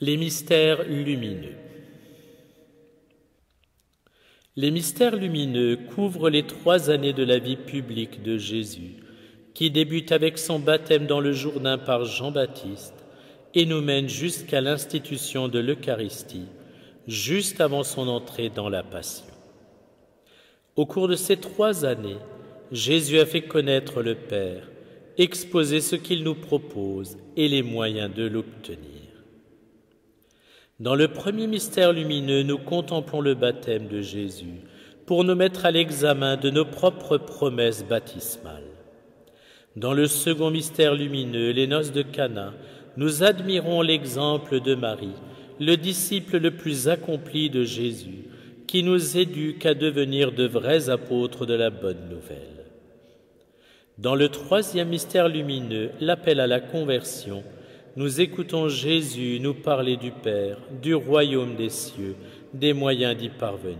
Les mystères lumineux. Les mystères lumineux couvrent les 3 années de la vie publique de Jésus, qui débute avec son baptême dans le Jourdain par Jean-Baptiste et nous mène jusqu'à l'institution de l'Eucharistie, juste avant son entrée dans la Passion. Au cours de ces 3 années, Jésus a fait connaître le Père, exposé ce qu'il nous propose et les moyens de l'obtenir. Dans le premier mystère lumineux, nous contemplons le baptême de Jésus pour nous mettre à l'examen de nos propres promesses baptismales. Dans le second mystère lumineux, les noces de Cana, nous admirons l'exemple de Marie, le disciple le plus accompli de Jésus, qui nous éduque à devenir de vrais apôtres de la bonne nouvelle. Dans le troisième mystère lumineux, l'appel à la conversion, nous écoutons Jésus nous parler du Père, du royaume des cieux, des moyens d'y parvenir.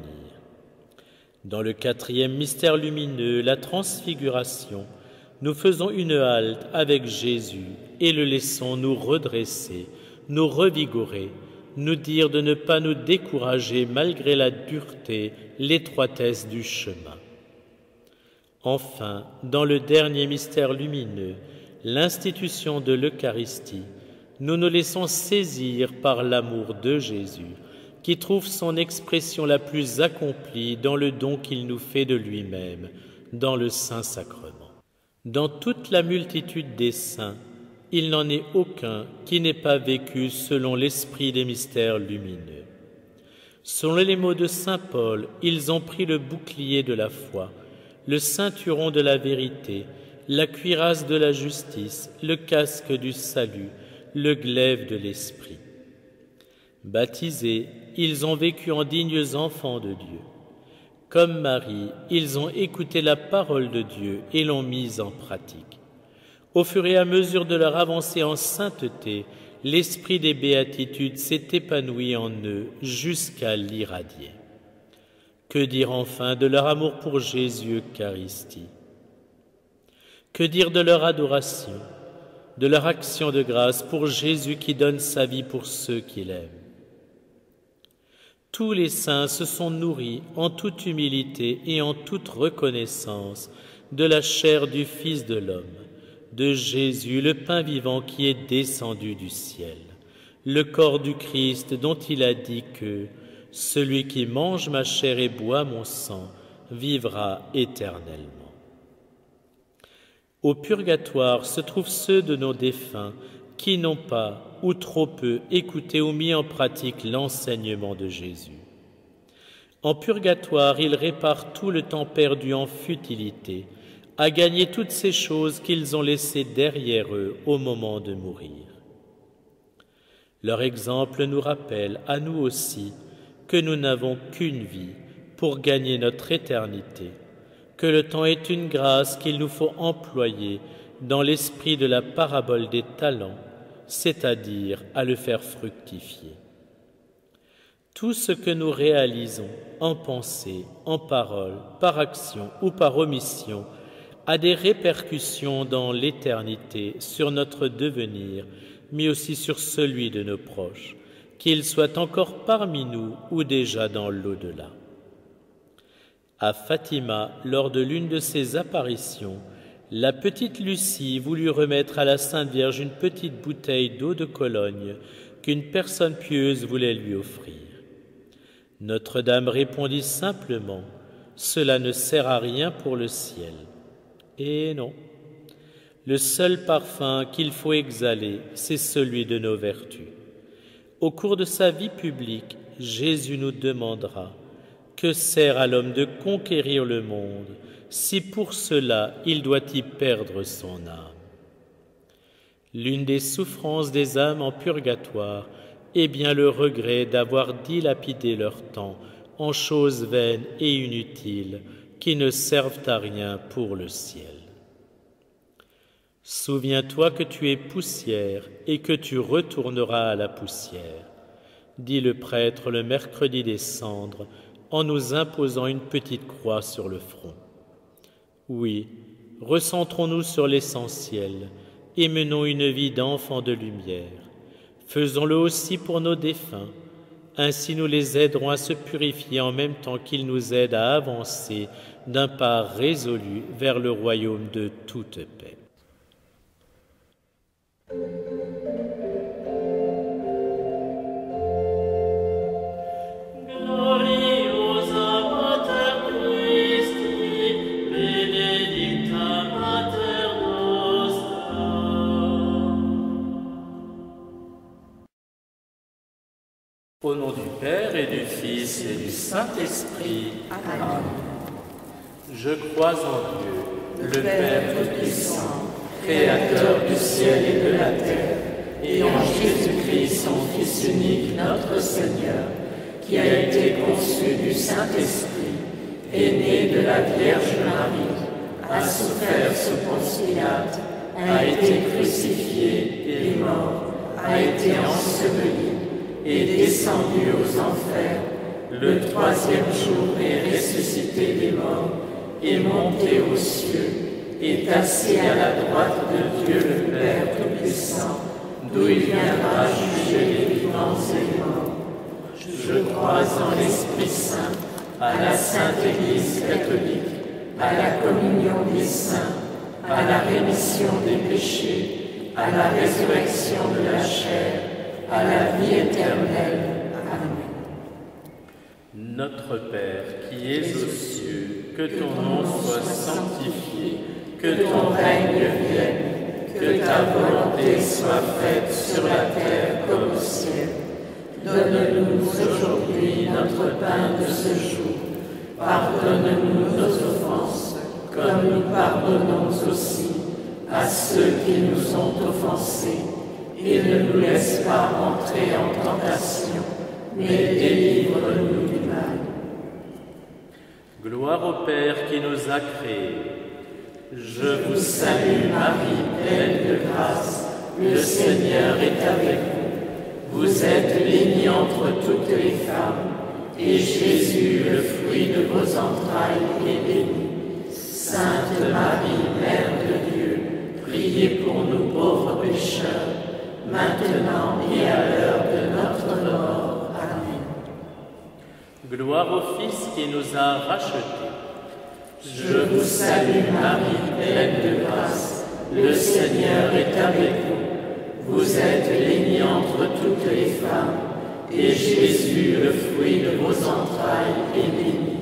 Dans le quatrième mystère lumineux, la transfiguration, nous faisons une halte avec Jésus et le laissons nous redresser, nous revigorer, nous dire de ne pas nous décourager malgré la dureté, l'étroitesse du chemin. Enfin, dans le dernier mystère lumineux, l'institution de l'Eucharistie, nous nous laissons saisir par l'amour de Jésus, qui trouve son expression la plus accomplie dans le don qu'il nous fait de lui-même, dans le Saint-Sacrement. Dans toute la multitude des saints, il n'en est aucun qui n'ait pas vécu selon l'esprit des mystères lumineux. Selon les mots de saint Paul, ils ont pris le bouclier de la foi, le ceinturon de la vérité, la cuirasse de la justice, le casque du salut, le glaive de l'esprit. Baptisés, ils ont vécu en dignes enfants de Dieu. Comme Marie, ils ont écouté la parole de Dieu et l'ont mise en pratique. Au fur et à mesure de leur avancée en sainteté, l'esprit des béatitudes s'est épanoui en eux jusqu'à l'irradier. Que dire enfin de leur amour pour Jésus Eucharistie? Que dire de leur adoration, de leur action de grâce pour Jésus qui donne sa vie pour ceux qu'il aime? Tous les saints se sont nourris en toute humilité et en toute reconnaissance de la chair du Fils de l'homme, de Jésus, le pain vivant qui est descendu du ciel, le corps du Christ dont il a dit que « Celui qui mange ma chair et boit mon sang vivra éternellement ». Au purgatoire se trouvent ceux de nos défunts qui n'ont pas ou trop peu écouté ou mis en pratique l'enseignement de Jésus. En purgatoire, ils réparent tout le temps perdu en futilité, à gagner toutes ces choses qu'ils ont laissées derrière eux au moment de mourir. Leur exemple nous rappelle à nous aussi que nous n'avons qu'une vie pour gagner notre éternité, que le temps est une grâce qu'il nous faut employer dans l'esprit de la parabole des talents, c'est-à-dire à le faire fructifier. Tout ce que nous réalisons en pensée, en parole, par action ou par omission a des répercussions dans l'éternité sur notre devenir, mais aussi sur celui de nos proches, qu'ils soient encore parmi nous ou déjà dans l'au-delà. À Fatima, lors de l'une de ses apparitions, la petite Lucie voulut remettre à la Sainte Vierge une petite bouteille d'eau de Cologne qu'une personne pieuse voulait lui offrir. Notre-Dame répondit simplement « Cela ne sert à rien pour le ciel ». Et non, le seul parfum qu'il faut exhaler, c'est celui de nos vertus. Au cours de sa vie publique, Jésus nous demandera « Que sert à l'homme de conquérir le monde si pour cela il doit y perdre son âme ?» L'une des souffrances des âmes en purgatoire est bien le regret d'avoir dilapidé leur temps en choses vaines et inutiles qui ne servent à rien pour le ciel. Souviens-toi que tu es poussière et que tu retourneras à la poussière, dit le prêtre le mercredi des cendres en nous imposant une petite croix sur le front. Oui, recentrons-nous sur l'essentiel et menons une vie d'enfants de lumière. faisons-le aussi pour nos défunts. Ainsi nous les aiderons à se purifier en même temps qu'ils nous aident à avancer d'un pas résolu vers le royaume de toute paix. Au nom du Père et du Fils et du Saint-Esprit. Amen. Je crois en Dieu, le Père Tout-Puissant, Créateur du ciel et de la terre, et en Jésus-Christ, son Fils unique, notre Seigneur, qui a été conçu du Saint-Esprit, est né de la Vierge Marie, a souffert sous Ponce Pilate, a été crucifié et mort, a été enseveli, est descendu aux enfers, le troisième jour est ressuscité des morts, est monté aux cieux, est assis à la droite de Dieu le Père Tout-Puissant, d'où il viendra juger les vivants et les morts. Je crois en l'Esprit Saint, à la Sainte Église catholique, à la communion des saints, à la rémission des péchés, à la résurrection de la chair, à la vie éternelle. Amen. Notre Père, qui es aux cieux, que ton nom soit sanctifié, que ton règne vienne, que ta volonté soit faite sur la terre comme au ciel. Donne-nous aujourd'hui notre pain de ce jour. Pardonne-nous nos offenses, comme nous pardonnons aussi à ceux qui nous ont offensés. Et ne nous laisse pas entrer en tentation, mais délivre-nous du mal. Gloire au Père qui nous a créés. Je vous salue Marie, pleine de grâce, le Seigneur est avec vous. Vous êtes bénie entre toutes les femmes, et Jésus, le fruit de vos entrailles, est béni. Sainte Marie, Mère de Dieu, priez pour nous pauvres pécheurs, maintenant et à l'heure de notre mort. Amen. Gloire au Fils qui nous a rachetés. Je vous salue Marie, pleine de grâce, le Seigneur est avec vous. Vous êtes bénie entre toutes les femmes, et Jésus, le fruit de vos entrailles, est béni.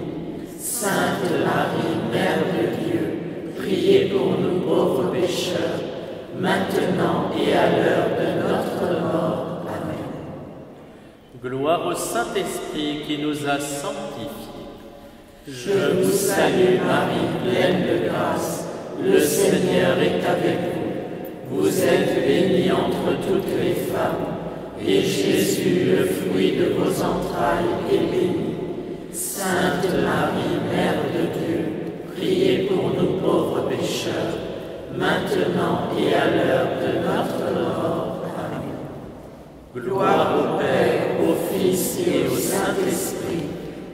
Sainte Marie, Mère de Dieu, priez pour nous pauvres pécheurs, maintenant et à l'heure de notre mort. Amen. Gloire au Saint-Esprit qui nous a sanctifiés. Je vous salue Marie, pleine de grâce, le Seigneur est avec vous. Vous êtes bénie entre toutes les femmes, et Jésus, le fruit de vos entrailles, est béni. Sainte Marie, Mère de Dieu, priez pour nous pauvres pécheurs, maintenant et à l'heure de notre mort. Amen. Gloire au Père, au Fils et au Saint-Esprit,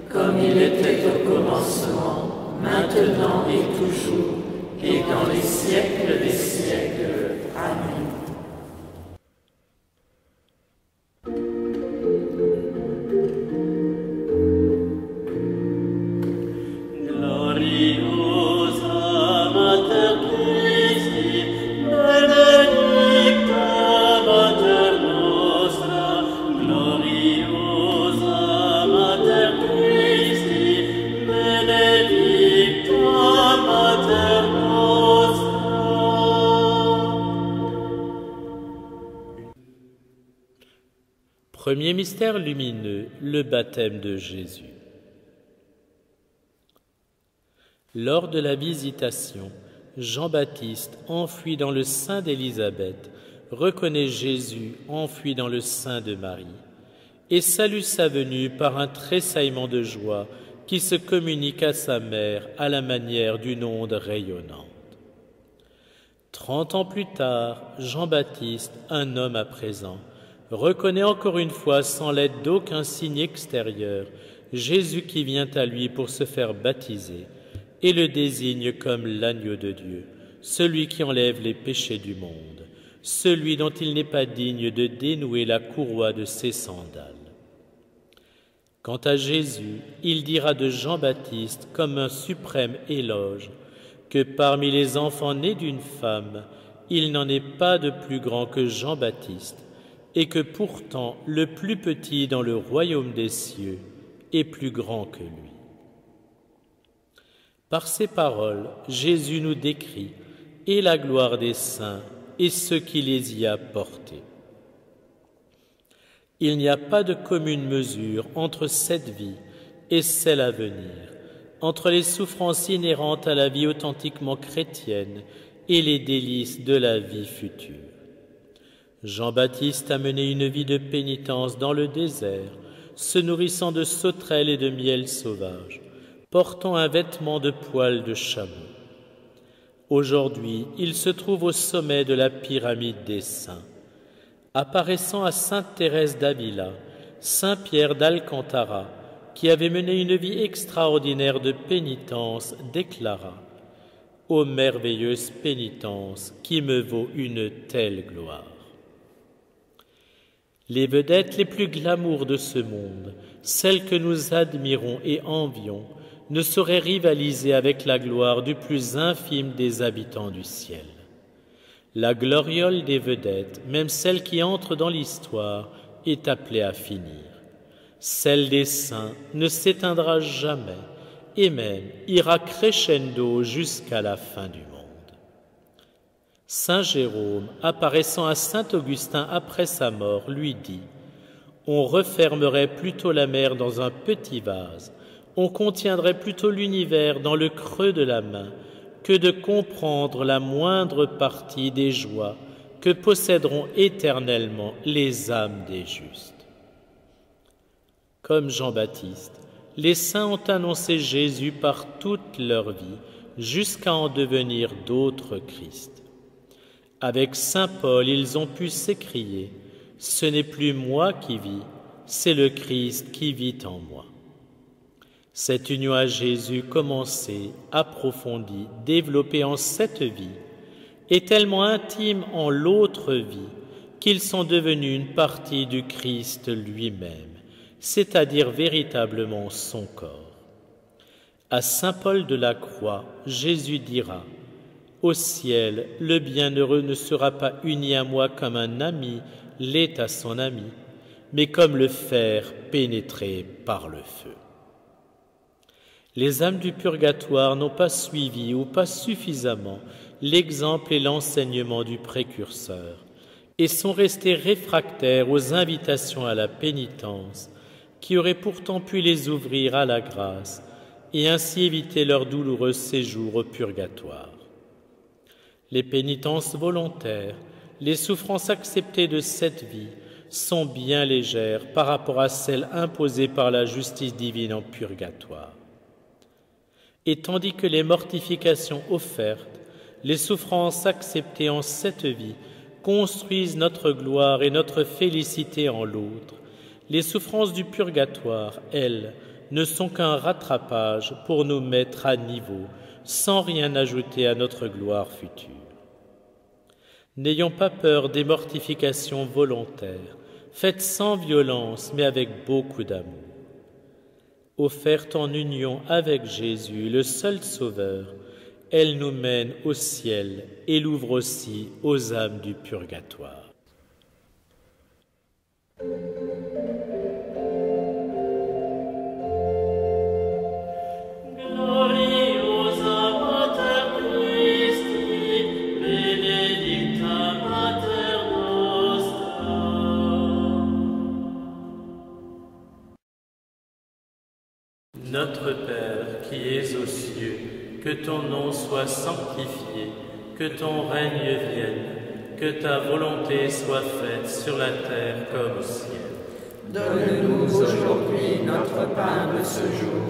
comme il était au commencement, maintenant et toujours, et dans les siècles des siècles. Amen. Premier mystère lumineux, le baptême de Jésus. Lors de la visitation, Jean-Baptiste, enfoui dans le sein d'Élisabeth, reconnaît Jésus enfoui dans le sein de Marie et salue sa venue par un tressaillement de joie qui se communique à sa mère à la manière d'une onde rayonnante. 30 ans plus tard, Jean-Baptiste, un homme à présent, reconnaît encore une fois, sans l'aide d'aucun signe extérieur, Jésus qui vient à lui pour se faire baptiser et le désigne comme l'agneau de Dieu, celui qui enlève les péchés du monde. celui dont il n'est pas digne de dénouer la courroie de ses sandales. Quant à Jésus, il dira de Jean-Baptiste comme un suprême éloge que parmi les enfants nés d'une femme, il n'en est pas de plus grand que Jean-Baptiste, et que pourtant le plus petit dans le royaume des cieux est plus grand que lui. Par ces paroles, Jésus nous décrit et la gloire des saints et ce qui les y a portés. Il n'y a pas de commune mesure entre cette vie et celle à venir, entre les souffrances inhérentes à la vie authentiquement chrétienne et les délices de la vie future. Jean-Baptiste a mené une vie de pénitence dans le désert, se nourrissant de sauterelles et de miel sauvage, portant un vêtement de poils de chameau. Aujourd'hui, il se trouve au sommet de la pyramide des saints. Apparaissant à sainte Thérèse d'Avila, saint Pierre d'Alcantara, qui avait mené une vie extraordinaire de pénitence, déclara « Ô merveilleuse pénitence qui me vaut une telle gloire !» Les vedettes les plus glamour de ce monde, celles que nous admirons et envions, ne sauraient rivaliser avec la gloire du plus infime des habitants du ciel. La gloriole des vedettes, même celle qui entre dans l'histoire, est appelée à finir. Celle des saints ne s'éteindra jamais et même ira crescendo jusqu'à la fin du monde. Saint Jérôme, apparaissant à saint Augustin après sa mort, lui dit « On refermerait plutôt la mer dans un petit vase, on contiendrait plutôt l'univers dans le creux de la main, que de comprendre la moindre partie des joies que posséderont éternellement les âmes des justes. » Comme Jean-Baptiste, les saints ont annoncé Jésus par toute leur vie, jusqu'à en devenir d'autres Christ. Avec saint Paul, ils ont pu s'écrier « Ce n'est plus moi qui vis, c'est le Christ qui vit en moi ». Cette union à Jésus commencée, approfondie, développée en cette vie, est tellement intime en l'autre vie qu'ils sont devenus une partie du Christ lui-même, c'est-à-dire véritablement son corps. À saint Paul de la Croix, Jésus dira « Au ciel, le bienheureux ne sera pas uni à moi comme un ami l'est à son ami, mais comme le fer pénétré par le feu. » Les âmes du purgatoire n'ont pas suivi ou pas suffisamment l'exemple et l'enseignement du précurseur et sont restées réfractaires aux invitations à la pénitence qui auraient pourtant pu les ouvrir à la grâce et ainsi éviter leur douloureux séjour au purgatoire. Les pénitences volontaires, les souffrances acceptées de cette vie sont bien légères par rapport à celles imposées par la justice divine en purgatoire. Et tandis que les mortifications offertes, les souffrances acceptées en cette vie construisent notre gloire et notre félicité en l'autre, les souffrances du purgatoire, elles, ne sont qu'un rattrapage pour nous mettre à niveau, sans rien ajouter à notre gloire future. N'ayons pas peur des mortifications volontaires, faites sans violence mais avec beaucoup d'amour. Offerte en union avec Jésus, le seul Sauveur, elle nous mène au ciel et l'ouvre aussi aux âmes du purgatoire. Notre Père qui es aux cieux, que ton nom soit sanctifié, que ton règne vienne, que ta volonté soit faite sur la terre comme au ciel. Donne-nous aujourd'hui notre pain de ce jour.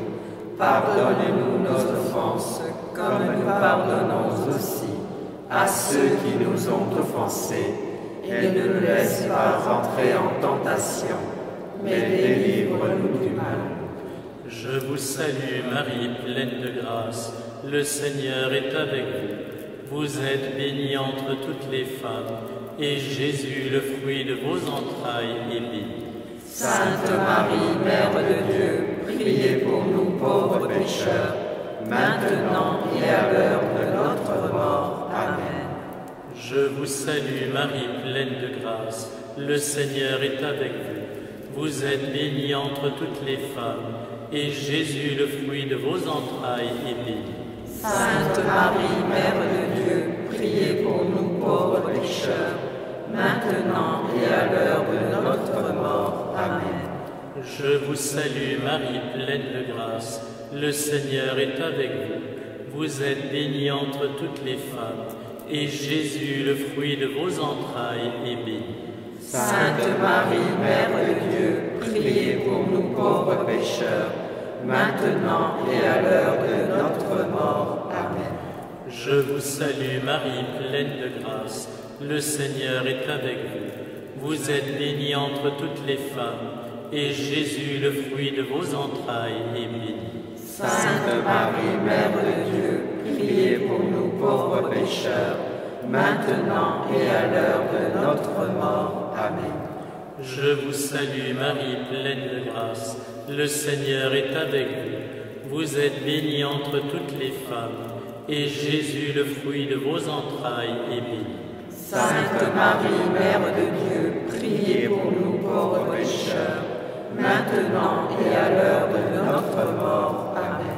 Pardonne-nous nos offenses, comme nous pardonnons aussi à ceux qui nous ont offensés. Et ne nous laisse pas entrer en tentation, mais délivre-nous du mal. Je vous salue Marie, pleine de grâce, le Seigneur est avec vous. Vous êtes bénie entre toutes les femmes, et Jésus, le fruit de vos entrailles, est béni. Sainte Marie, Mère de Dieu, priez pour nous pauvres pécheurs, maintenant et à l'heure de notre mort. Amen. Je vous salue Marie, pleine de grâce, le Seigneur est avec vous. Vous êtes bénie entre toutes les femmes, et Jésus, le fruit de vos entrailles, est béni. Sainte Marie, Mère de Dieu, priez pour nous pauvres pécheurs, maintenant et à l'heure de notre mort. Amen. Je vous salue Marie, pleine de grâce, le Seigneur est avec vous. Vous êtes bénie entre toutes les femmes, et Jésus, le fruit de vos entrailles, est béni. Sainte Marie, Mère de Dieu, priez pour nous pauvres pécheurs, maintenant et à l'heure de notre mort. Amen. Je vous salue Marie, pleine de grâce, le Seigneur est avec vous. Vous êtes bénie entre toutes les femmes, et Jésus, le fruit de vos entrailles, est béni. Sainte Marie, Mère de Dieu, priez pour nous pauvres pécheurs, maintenant et à l'heure de notre mort. Amen. Je vous salue Marie, pleine de grâce, le Seigneur est avec vous. Vous êtes bénie entre toutes les femmes, et Jésus, le fruit de vos entrailles, est béni. Sainte Marie, Mère de Dieu, priez pour nous pauvres pécheurs, maintenant et à l'heure de notre mort. Amen.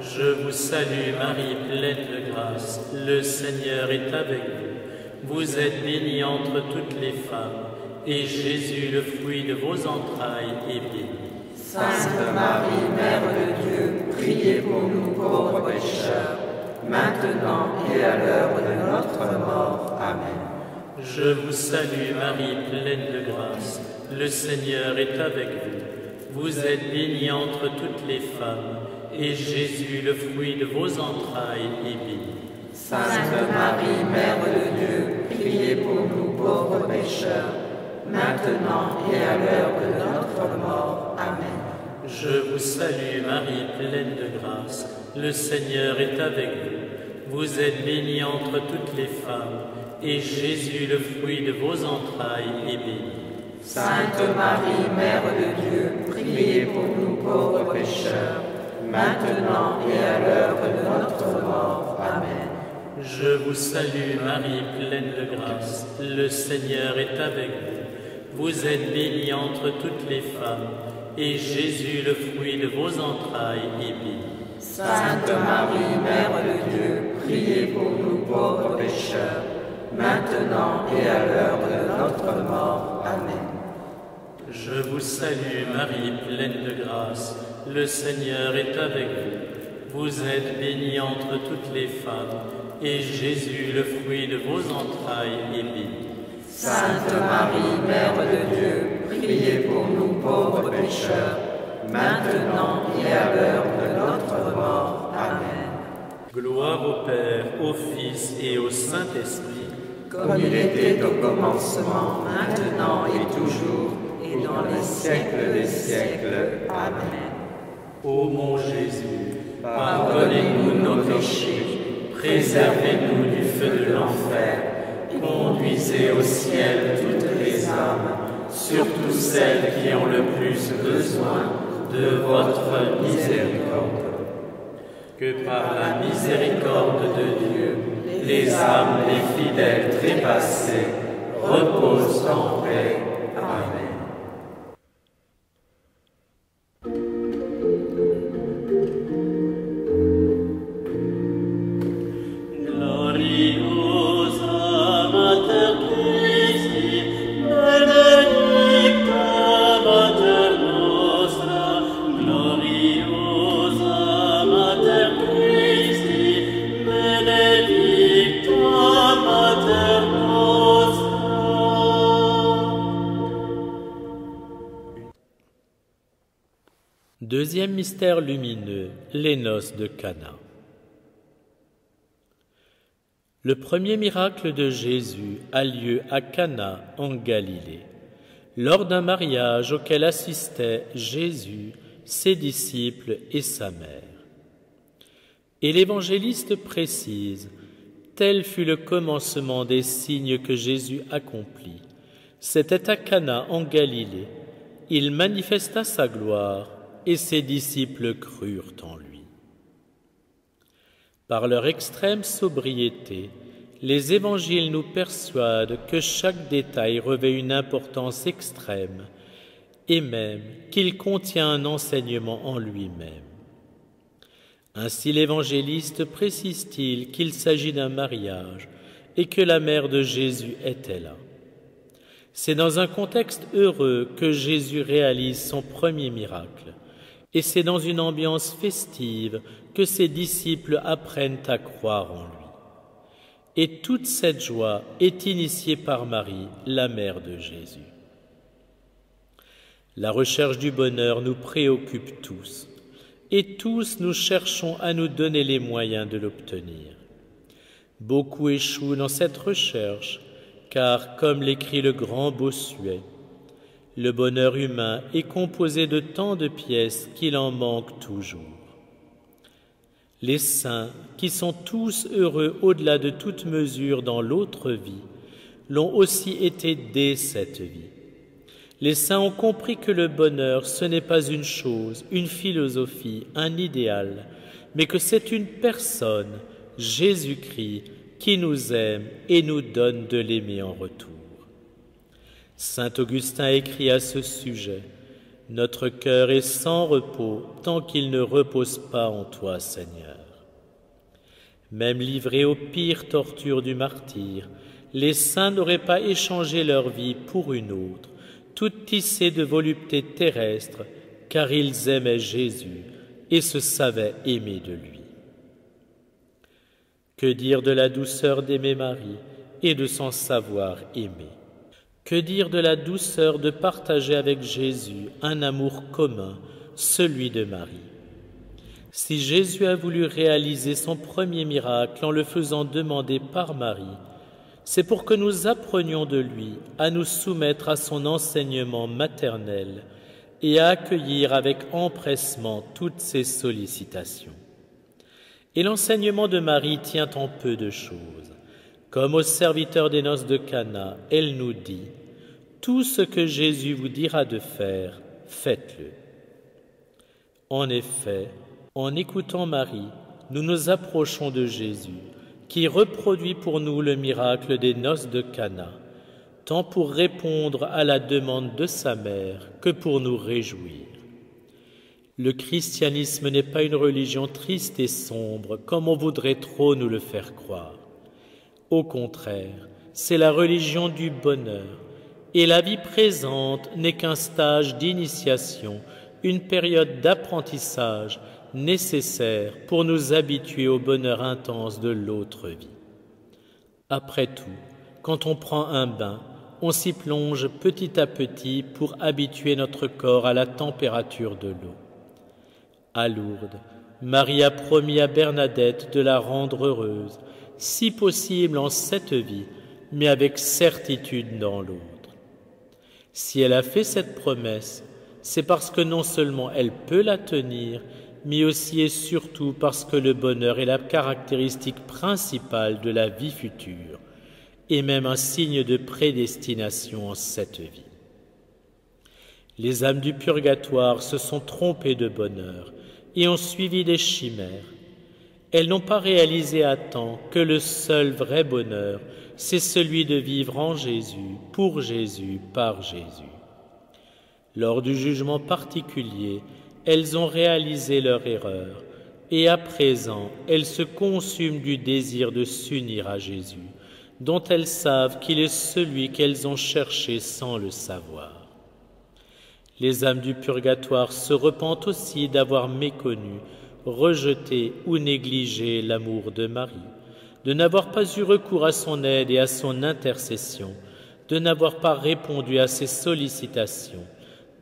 Je vous salue Marie, pleine de grâce, le Seigneur est avec vous. Vous êtes bénie entre toutes les femmes, et Jésus, le fruit de vos entrailles, est béni. Sainte Marie, Mère de Dieu, priez pour nous pauvres pécheurs, maintenant et à l'heure de notre mort. Amen. Je vous salue Marie, pleine de grâce, le Seigneur est avec vous. Vous êtes bénie entre toutes les femmes, et Jésus, le fruit de vos entrailles, est béni. Sainte Marie, Mère de Dieu, priez pour nous pauvres pécheurs, maintenant et à l'heure de notre mort. Amen. Je vous salue Marie, pleine de grâce, le Seigneur est avec vous. Vous êtes bénie entre toutes les femmes, et Jésus, le fruit de vos entrailles, est béni. Sainte Marie, Mère de Dieu, priez pour nous pauvres pécheurs, maintenant et à l'heure de notre mort. Amen. Je vous salue Marie, pleine de grâce, le Seigneur est avec vous. Vous êtes bénie entre toutes les femmes, et Jésus, le fruit de vos entrailles, est béni. Sainte Marie, Mère de Dieu, priez pour nous pauvres pécheurs, maintenant et à l'heure de notre mort. Amen. Je vous salue Marie, pleine de grâce, le Seigneur est avec vous. Vous êtes bénie entre toutes les femmes, et Jésus, le fruit de vos entrailles, est béni. Sainte Marie, Mère de Dieu, priez pour nous pauvres pécheurs, maintenant et à l'heure de notre mort. Amen. Gloire au Père, au Fils et au Saint-Esprit, comme il était au commencement, maintenant et toujours, et dans les siècles des siècles. Amen. Ô mon Jésus, pardonnez-nous nos péchés, préservez-nous du feu de l'enfer, conduisez au ciel toutes les âmes, surtout celles qui ont le plus besoin de votre miséricorde. Que par la miséricorde de Dieu, les âmes des fidèles trépassés reposent en paix. Amen. Deuxième mystère lumineux, les noces de Cana. Le premier miracle de Jésus a lieu à Cana, en Galilée, lors d'un mariage auquel assistaient Jésus, ses disciples et sa mère. Et l'évangéliste précise Tel fut le commencement des signes que Jésus accomplit. C'était à Cana en Galilée. Il manifesta sa gloire et ses disciples crurent en lui. Par leur extrême sobriété, les évangiles nous persuadent que chaque détail revêt une importance extrême et même qu'il contient un enseignement en lui-même. Ainsi l'évangéliste précise-t-il qu'il s'agit d'un mariage et que la mère de Jésus était là. C'est dans un contexte heureux que Jésus réalise son premier miracle, et c'est dans une ambiance festive que ses disciples apprennent à croire en lui. Et toute cette joie est initiée par Marie, la mère de Jésus. La recherche du bonheur nous préoccupe tous, et tous nous cherchons à nous donner les moyens de l'obtenir. Beaucoup échouent dans cette recherche, car, comme l'écrit le grand Bossuet, le bonheur humain est composé de tant de pièces qu'il en manque toujours. Les saints, qui sont tous heureux au-delà de toute mesure dans l'autre vie, l'ont aussi été dès cette vie. Les saints ont compris que le bonheur, ce n'est pas une chose, une philosophie, un idéal, mais que c'est une personne, Jésus-Christ, qui nous aime et nous donne de l'aimer en retour. Saint Augustin écrit à ce sujet « Notre cœur est sans repos tant qu'il ne repose pas en toi, Seigneur. » Même livrés aux pires tortures du martyre, les saints n'auraient pas échangé leur vie pour une autre, toute tissée de voluptés terrestres, car ils aimaient Jésus et se savaient aimer de lui. Que dire de la douceur d'aimer Marie et de s'en savoir aimer? Que dire de la douceur de partager avec Jésus un amour commun, celui de Marie? Si Jésus a voulu réaliser son premier miracle en le faisant demander par Marie, c'est pour que nous apprenions de lui à nous soumettre à son enseignement maternel et à accueillir avec empressement toutes ses sollicitations. Et l'enseignement de Marie tient en peu de choses. Comme au serviteur des noces de Cana, elle nous dit « Tout ce que Jésus vous dira de faire, faites-le. » En effet, en écoutant Marie, nous nous approchons de Jésus, qui reproduit pour nous le miracle des noces de Cana, tant pour répondre à la demande de sa mère que pour nous réjouir. Le christianisme n'est pas une religion triste et sombre, comme on voudrait trop nous le faire croire. Au contraire, c'est la religion du bonheur, et la vie présente n'est qu'un stage d'initiation, une période d'apprentissage nécessaire pour nous habituer au bonheur intense de l'autre vie. Après tout, quand on prend un bain, on s'y plonge petit à petit pour habituer notre corps à la température de l'eau. À Lourdes, Marie a promis à Bernadette de la rendre heureuse, si possible en cette vie, mais avec certitude dans l'autre. Si elle a fait cette promesse, c'est parce que non seulement elle peut la tenir, mais aussi et surtout parce que le bonheur est la caractéristique principale de la vie future, et même un signe de prédestination en cette vie. Les âmes du purgatoire se sont trompées de bonheur et ont suivi des chimères. Elles n'ont pas réalisé à temps que le seul vrai bonheur, c'est celui de vivre en Jésus, pour Jésus, par Jésus. Lors du jugement particulier, elles ont réalisé leur erreur, et à présent, elles se consument du désir de s'unir à Jésus, dont elles savent qu'il est celui qu'elles ont cherché sans le savoir. Les âmes du purgatoire se repentent aussi d'avoir méconnu, rejeté ou négligé l'amour de Marie, de n'avoir pas eu recours à son aide et à son intercession, de n'avoir pas répondu à ses sollicitations,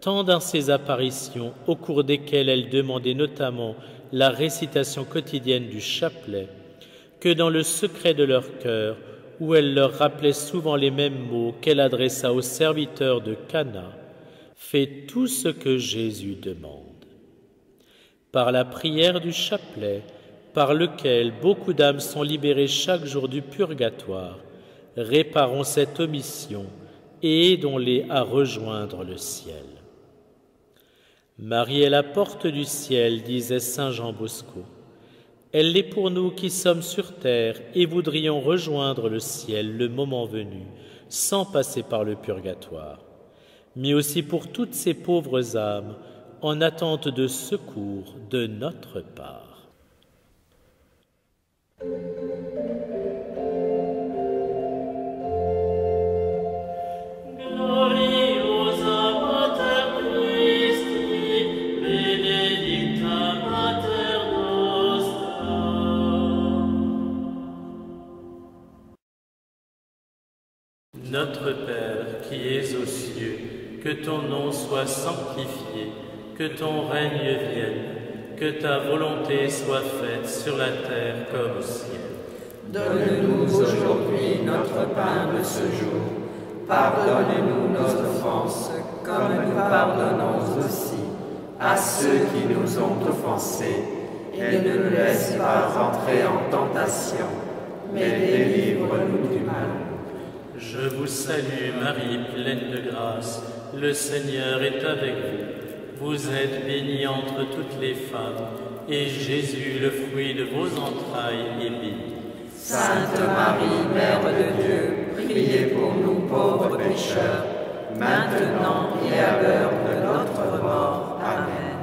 tant dans ses apparitions au cours desquelles elle demandait notamment la récitation quotidienne du chapelet, que dans le secret de leur cœur, où elle leur rappelait souvent les mêmes mots qu'elle adressa aux serviteurs de Cana, « Fais tout ce que Jésus demande ». Par la prière du chapelet, par lequel beaucoup d'âmes sont libérées chaque jour du purgatoire, réparons cette omission et aidons-les à rejoindre le ciel. Marie est la porte du ciel, disait saint Jean Bosco. Elle l'est pour nous qui sommes sur terre et voudrions rejoindre le ciel le moment venu, sans passer par le purgatoire, mais aussi pour toutes ces pauvres âmes en attente de secours de notre part. Notre Père qui es aux cieux, que ton nom soit sanctifié, que ton règne vienne, que ta volonté soit faite sur la terre comme au ciel. Donne-nous aujourd'hui notre pain de ce jour. Pardonne-nous nos offenses, comme nous pardonnons aussi à ceux qui nous ont offensés. Et ne nous laisse pas entrer en tentation, mais délivre-nous du mal. Je vous salue Marie, pleine de grâce, le Seigneur est avec vous. Vous êtes bénie entre toutes les femmes, et Jésus, le fruit de vos entrailles, est béni. Sainte Marie, Mère de Dieu, priez pour nous pauvres pécheurs, maintenant et à l'heure de notre mort. Amen.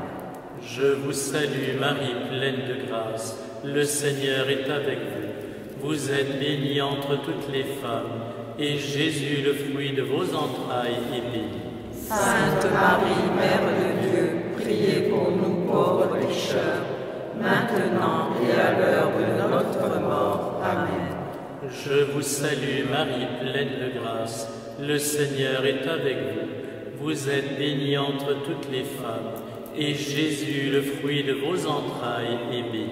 Je vous salue Marie, pleine de grâce, le Seigneur est avec vous. Vous êtes bénie entre toutes les femmes, et Jésus, le fruit de vos entrailles, est béni. Sainte Marie, Mère de Dieu, priez pour nous pauvres pécheurs, maintenant et à l'heure de notre mort. Amen. Je vous salue Marie, pleine de grâce, le Seigneur est avec vous. Vous êtes bénie entre toutes les femmes, et Jésus, le fruit de vos entrailles, est béni.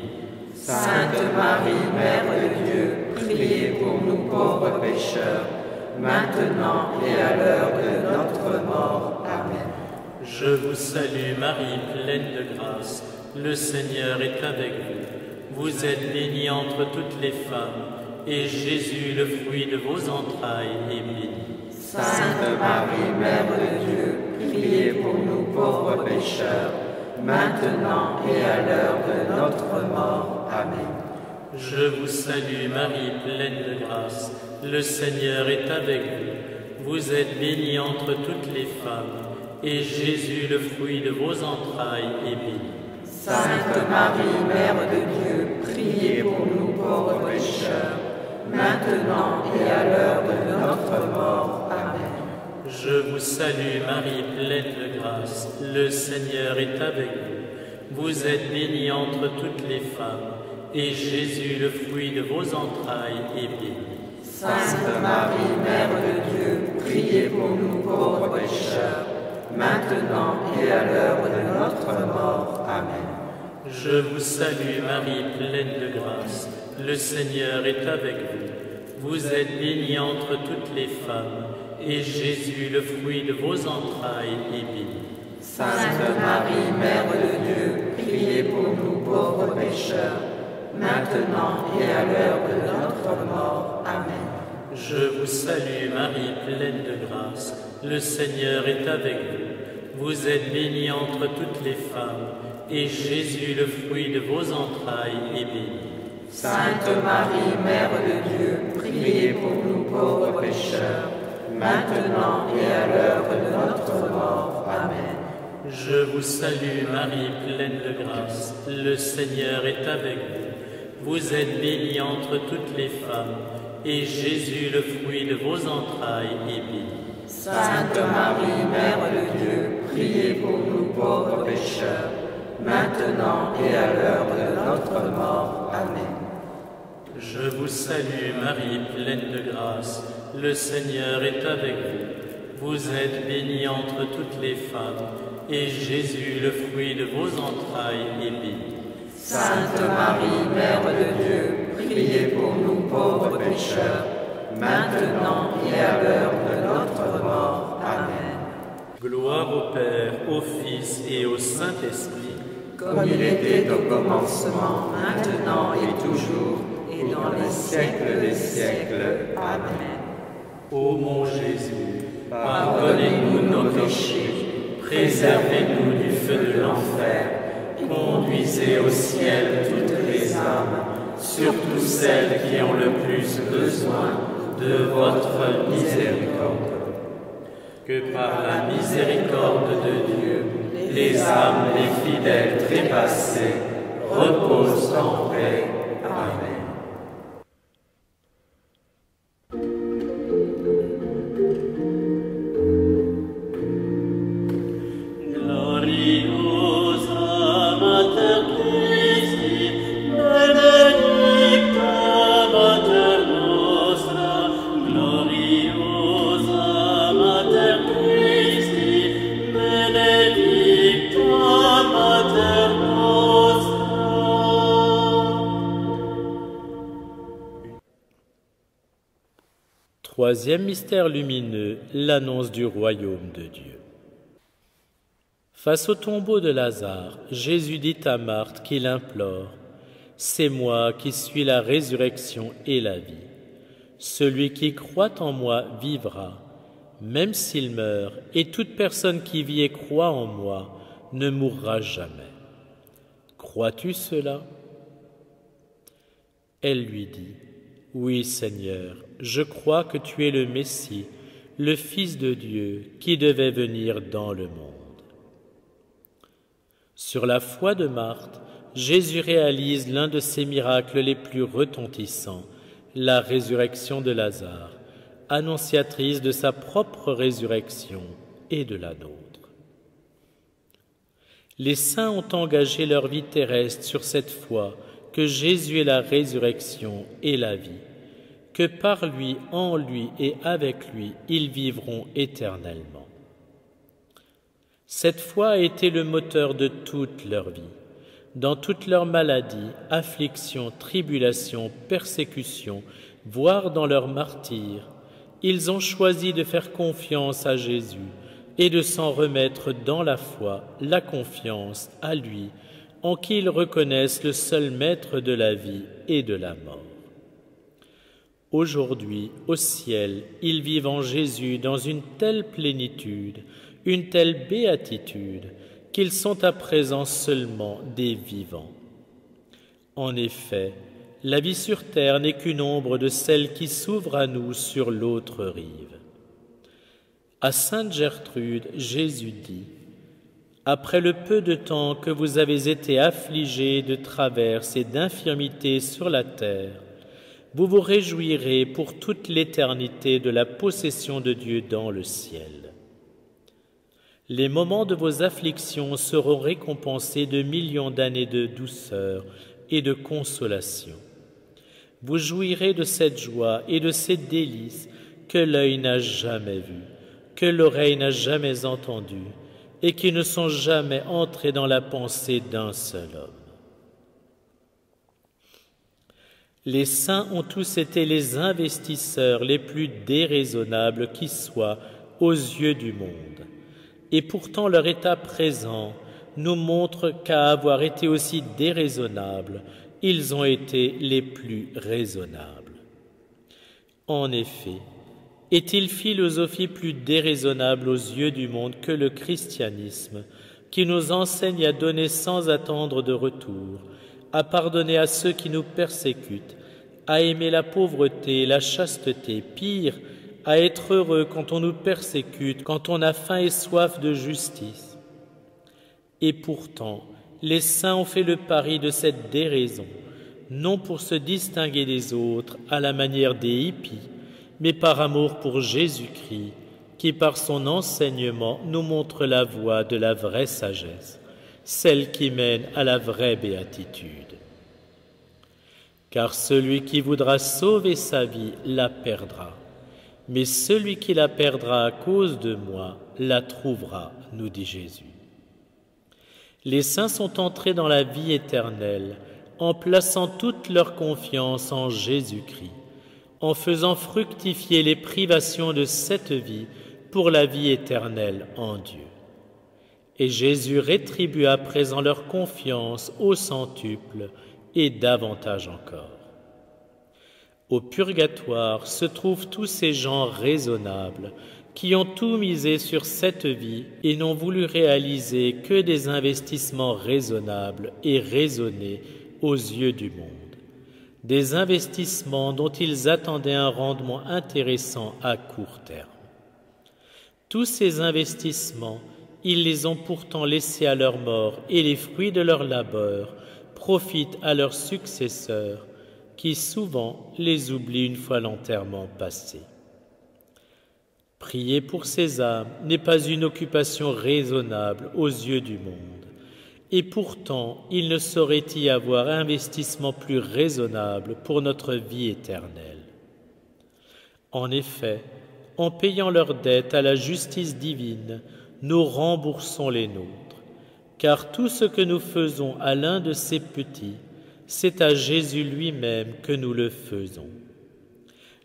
Sainte Marie, Mère de Dieu, priez pour nous pauvres pécheurs, maintenant et à l'heure de notre mort. Amen. Je vous salue Marie, pleine de grâce, le Seigneur est avec vous. Vous êtes bénie entre toutes les femmes, et Jésus, le fruit de vos entrailles, est béni. Sainte Marie, Mère de Dieu, priez pour nous pauvres pécheurs, maintenant et à l'heure de notre mort. Amen. Je vous salue Marie, pleine de grâce, le Seigneur est avec vous. Vous êtes bénie entre toutes les femmes, et Jésus, le fruit de vos entrailles, est béni. Sainte Marie, Mère de Dieu, priez pour nous pauvres pécheurs, maintenant et à l'heure de notre mort. Amen. Je vous salue Marie, pleine de grâce, le Seigneur est avec vous. Vous êtes bénie entre toutes les femmes, et Jésus, le fruit de vos entrailles, est béni. Sainte Marie, Mère de Dieu, priez pour nous pauvres pécheurs, maintenant et à l'heure de notre mort. Amen. Je vous salue Marie, pleine de grâce, le Seigneur est avec vous. Vous êtes bénie entre toutes les femmes, et Jésus, le fruit de vos entrailles, est béni. Sainte Marie, Mère de Dieu, priez pour nous pauvres pécheurs, maintenant et à l'heure de notre mort. Amen. Je vous salue Marie, pleine de grâce, le Seigneur est avec vous. Vous êtes bénie entre toutes les femmes, et Jésus, le fruit de vos entrailles, est béni. Sainte Marie, Mère de Dieu, priez pour nous pauvres pécheurs, maintenant et à l'heure de notre mort. Amen. Je vous salue Marie, pleine de grâce, le Seigneur est avec vous. Vous êtes bénie entre toutes les femmes, et Jésus, le fruit de vos entrailles, est béni. Sainte Marie, Mère de Dieu, priez pour nous pauvres pécheurs, maintenant et à l'heure de notre mort. Amen. Je vous salue Marie, pleine de grâce, le Seigneur est avec vous. Vous êtes bénie entre toutes les femmes, et Jésus, le fruit de vos entrailles, est béni. Sainte Marie, Mère de Dieu, priez pour nous pauvres pécheurs, maintenant et à l'heure de notre mort. Amen. Gloire au Père, au Fils et au Saint-Esprit, comme il était au commencement, maintenant et toujours, et dans les siècles des siècles. Amen. Ô mon Jésus, Pardonnez-nous nos péchés, préservez-nous du feu de l'enfer, conduisez au ciel toutes les âmes, surtout celles qui ont le plus besoin de votre miséricorde. que par la La miséricorde de Dieu, les âmes des fidèles trépassés reposent en paix. Amen. Gloriosa Mater Christi, benedicta Mater nostra, gloriosa Mater Christi, benedicta Mater nostra. Troisième mystère lumineux, l'annonce du royaume de Dieu. Face au tombeau de Lazare, Jésus dit à Marthe qu'il implore « C'est moi qui suis la résurrection et la vie. Celui qui croit en moi vivra, même s'il meurt, et toute personne qui vit et croit en moi ne mourra jamais. Crois-tu cela ?» Elle lui dit « Oui, Seigneur, je crois que tu es le Messie, le Fils de Dieu, qui devait venir dans le monde. » Sur la foi de Marthe, Jésus réalise l'un de ses miracles les plus retentissants, la résurrection de Lazare, annonciatrice de sa propre résurrection et de la nôtre. Les saints ont engagé leur vie terrestre sur cette foi que Jésus est la résurrection et la vie, que par lui, en lui et avec lui, ils vivront éternellement. Cette foi a été le moteur de toute leur vie. Dans toutes leurs maladies, afflictions, tribulations, persécutions, voire dans leur martyre, ils ont choisi de faire confiance à Jésus et de s'en remettre dans la foi, la confiance à lui, en qui ils reconnaissent le seul maître de la vie et de la mort. Aujourd'hui, au ciel, ils vivent en Jésus dans une telle plénitude, une telle béatitude, qu'ils sont à présent seulement des vivants. En effet, la vie sur terre n'est qu'une ombre de celle qui s'ouvre à nous sur l'autre rive. À Sainte Gertrude, Jésus dit « Après le peu de temps que vous avez été affligés de traverses et d'infirmités sur la terre, vous vous réjouirez pour toute l'éternité de la possession de Dieu dans le ciel. Les moments de vos afflictions seront récompensés de millions d'années de douceur et de consolation. Vous jouirez de cette joie et de ces délices que l'œil n'a jamais vues, que l'oreille n'a jamais entendues et qui ne sont jamais entrées dans la pensée d'un seul homme. Les saints ont tous été les investisseurs les plus déraisonnables qui soient aux yeux du monde. Et pourtant leur état présent nous montre qu'à avoir été aussi déraisonnables, ils ont été les plus raisonnables. En effet, est-il philosophie plus déraisonnable aux yeux du monde que le christianisme, qui nous enseigne à donner sans attendre de retour, à pardonner à ceux qui nous persécutent, à aimer la pauvreté, la chasteté, pire, à être heureux quand on nous persécute, quand on a faim et soif de justice. Et pourtant, les saints ont fait le pari de cette déraison, non pour se distinguer des autres à la manière des hippies, mais par amour pour Jésus-Christ, qui par son enseignement nous montre la voie de la vraie sagesse, celle qui mène à la vraie béatitude. Car celui qui voudra sauver sa vie la perdra, mais celui qui la perdra à cause de moi la trouvera, nous dit Jésus. Les saints sont entrés dans la vie éternelle en plaçant toute leur confiance en Jésus-Christ, en faisant fructifier les privations de cette vie pour la vie éternelle en Dieu. Et Jésus rétribue à présent leur confiance au centuple et davantage encore. Au purgatoire se trouvent tous ces gens raisonnables qui ont tout misé sur cette vie et n'ont voulu réaliser que des investissements raisonnables et raisonnés aux yeux du monde. Des investissements dont ils attendaient un rendement intéressant à court terme. Tous ces investissements, ils les ont pourtant laissés à leur mort et les fruits de leur labeur profitent à leurs successeurs qui souvent les oublient une fois l'enterrement passé. Prier pour ces âmes n'est pas une occupation raisonnable aux yeux du monde, et pourtant il ne saurait y avoir investissement plus raisonnable pour notre vie éternelle. En effet, en payant leurs dettes à la justice divine, nous remboursons les nôtres, car tout ce que nous faisons à l'un de ces petits, c'est à Jésus lui-même que nous le faisons.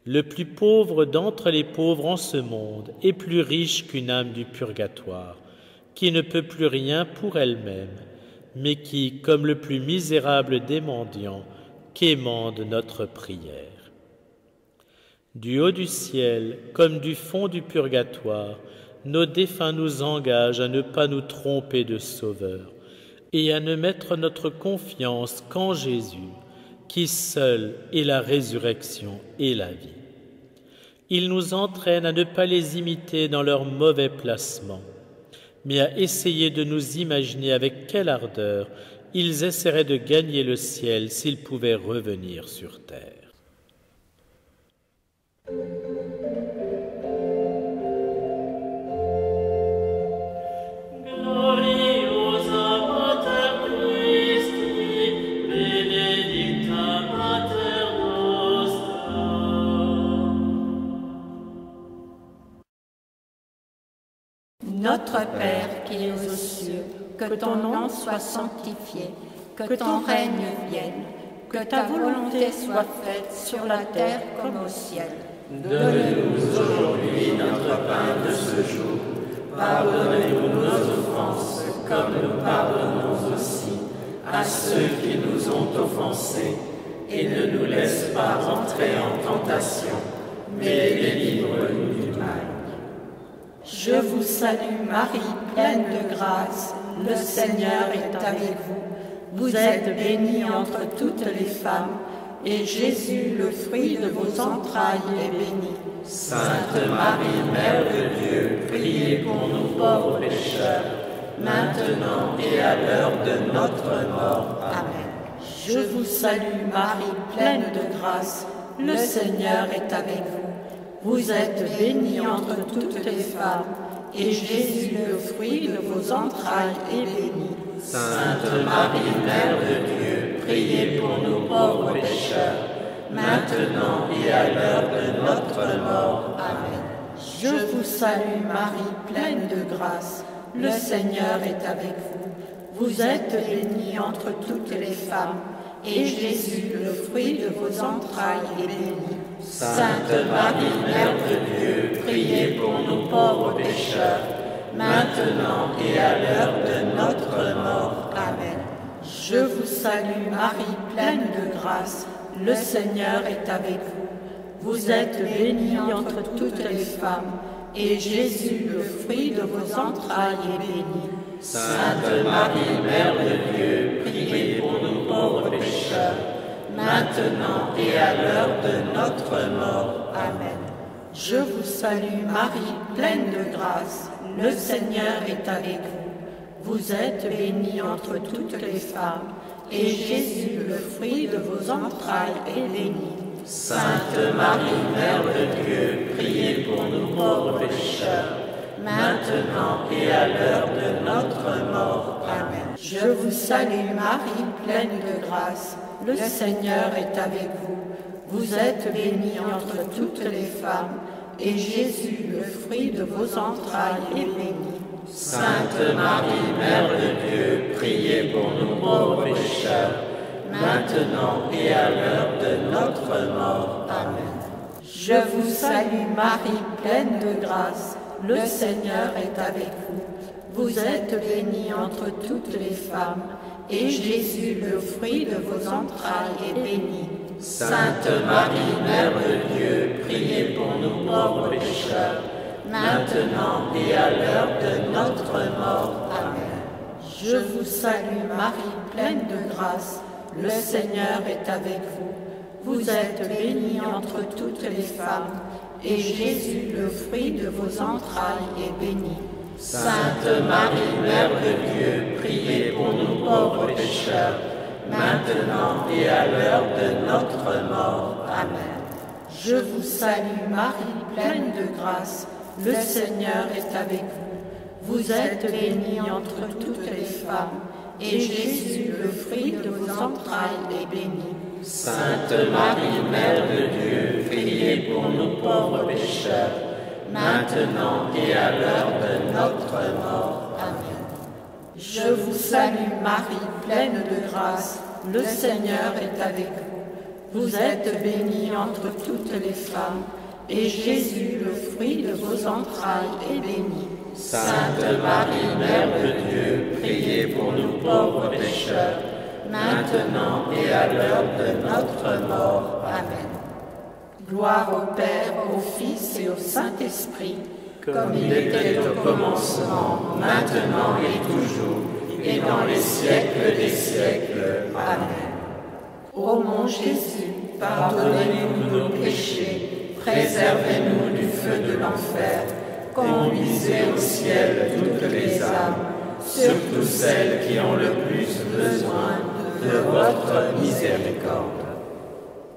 Le plus pauvre d'entre les pauvres en ce monde est plus riche qu'une âme du purgatoire, qui ne peut plus rien pour elle-même, mais qui, comme le plus misérable des mendiants, quémande notre prière. Du haut du ciel, comme du fond du purgatoire, nos défunts nous engagent à ne pas nous tromper de Sauveur et à ne mettre notre confiance qu'en Jésus, qui seul est la résurrection et la vie. Ils nous entraînent à ne pas les imiter dans leur mauvais placement, mais à essayer de nous imaginer avec quelle ardeur ils essaieraient de gagner le ciel s'ils pouvaient revenir sur terre. Notre Père qui es aux cieux, que ton nom soit sanctifié, que ton règne vienne, que ta volonté soit faite sur la terre comme au ciel. Donne-nous aujourd'hui notre pain de ce jour. Pardonne-nous nos offenses, comme nous pardonnons aussi à ceux qui nous ont offensés. Et ne nous laisse pas entrer en tentation, mais délivre-nous du mal. Je vous salue Marie, pleine de grâce, le Seigneur est avec vous. Vous êtes bénie entre toutes les femmes, et Jésus, le fruit de vos entrailles, est béni. Sainte Marie, Mère de Dieu, priez pour nous pauvres pécheurs, maintenant et à l'heure de notre mort. Amen. Je vous salue Marie, pleine de grâce, le Seigneur est avec vous. Vous êtes bénie entre toutes les femmes, et Jésus, le fruit de vos entrailles, est béni. Sainte Marie, Mère de Dieu, priez pour nous pauvres pécheurs, maintenant et à l'heure de notre mort. Amen. Je vous salue Marie, pleine de grâce, le Seigneur est avec vous. Vous êtes bénie entre toutes les femmes, et Jésus, le fruit de vos entrailles, est béni. Sainte Marie, Mère de Dieu, priez pour nous pauvres pécheurs, maintenant et à l'heure de notre mort. Amen. Je vous salue Marie, pleine de grâce, le Seigneur est avec vous. Vous êtes bénie entre toutes les femmes, et Jésus, le fruit de vos entrailles, est béni. Sainte Marie, Mère de Dieu, priez pour nous pauvres pécheurs, maintenant et à l'heure de notre mort. Amen. Je vous salue Marie, pleine de grâce, le Seigneur est avec vous. Vous êtes bénie entre toutes les femmes, et Jésus, le fruit de vos entrailles, est béni. Sainte Marie, Mère de Dieu, priez pour nous pauvres pécheurs, maintenant et à l'heure de notre mort. Amen. Je vous salue Marie, pleine de grâce, le Seigneur est avec vous. Vous êtes bénie entre toutes les femmes, et Jésus, le fruit de vos entrailles, est béni. Sainte Marie, Mère de Dieu, priez pour nous pauvres pécheurs, maintenant et à l'heure de notre mort. Amen. Je vous salue Marie, pleine de grâce, le Seigneur est avec vous. vous êtes bénie entre toutes les femmes, et Jésus, le fruit de vos entrailles, est béni. Sainte Marie, Mère de Dieu, priez pour nous pauvres pécheurs, maintenant et à l'heure de notre mort. Amen. Je vous salue Marie, pleine de grâce, le Seigneur est avec vous. Vous êtes bénie entre toutes les femmes, et Jésus, le fruit de vos entrailles, est béni. Sainte Marie, Mère de Dieu, priez pour nous pauvres pécheurs, maintenant et à l'heure de notre mort. Amen. Je vous salue Marie, pleine de grâce, le Seigneur est avec vous. Vous êtes bénie entre toutes les femmes, et Jésus, le fruit de vos entrailles, est béni. Sainte Marie, Mère de Dieu, priez pour nous pauvres pécheurs, maintenant et à l'heure de notre mort. Amen. Je vous salue Marie, pleine de grâce, le Seigneur est avec vous. Vous êtes bénie entre toutes les femmes, et Jésus, le fruit de vos entrailles, est béni. Sainte Marie, Mère de Dieu, priez pour nous pauvres pécheurs, maintenant et à l'heure de notre mort. Amen. Gloire au Père, au Fils et au Saint-Esprit, comme il était au commencement, maintenant et toujours, et dans les siècles des siècles. Amen. Ô mon Jésus, pardonnez-nous nos péchés, préservez-nous du feu de l'enfer, conduisez au ciel toutes les âmes, surtout celles qui ont le plus besoin de votre miséricorde.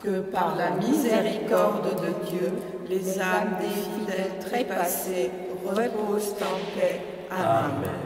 Que par la miséricorde de Dieu, les âmes des fidèles trépassés reposent en paix. Amen.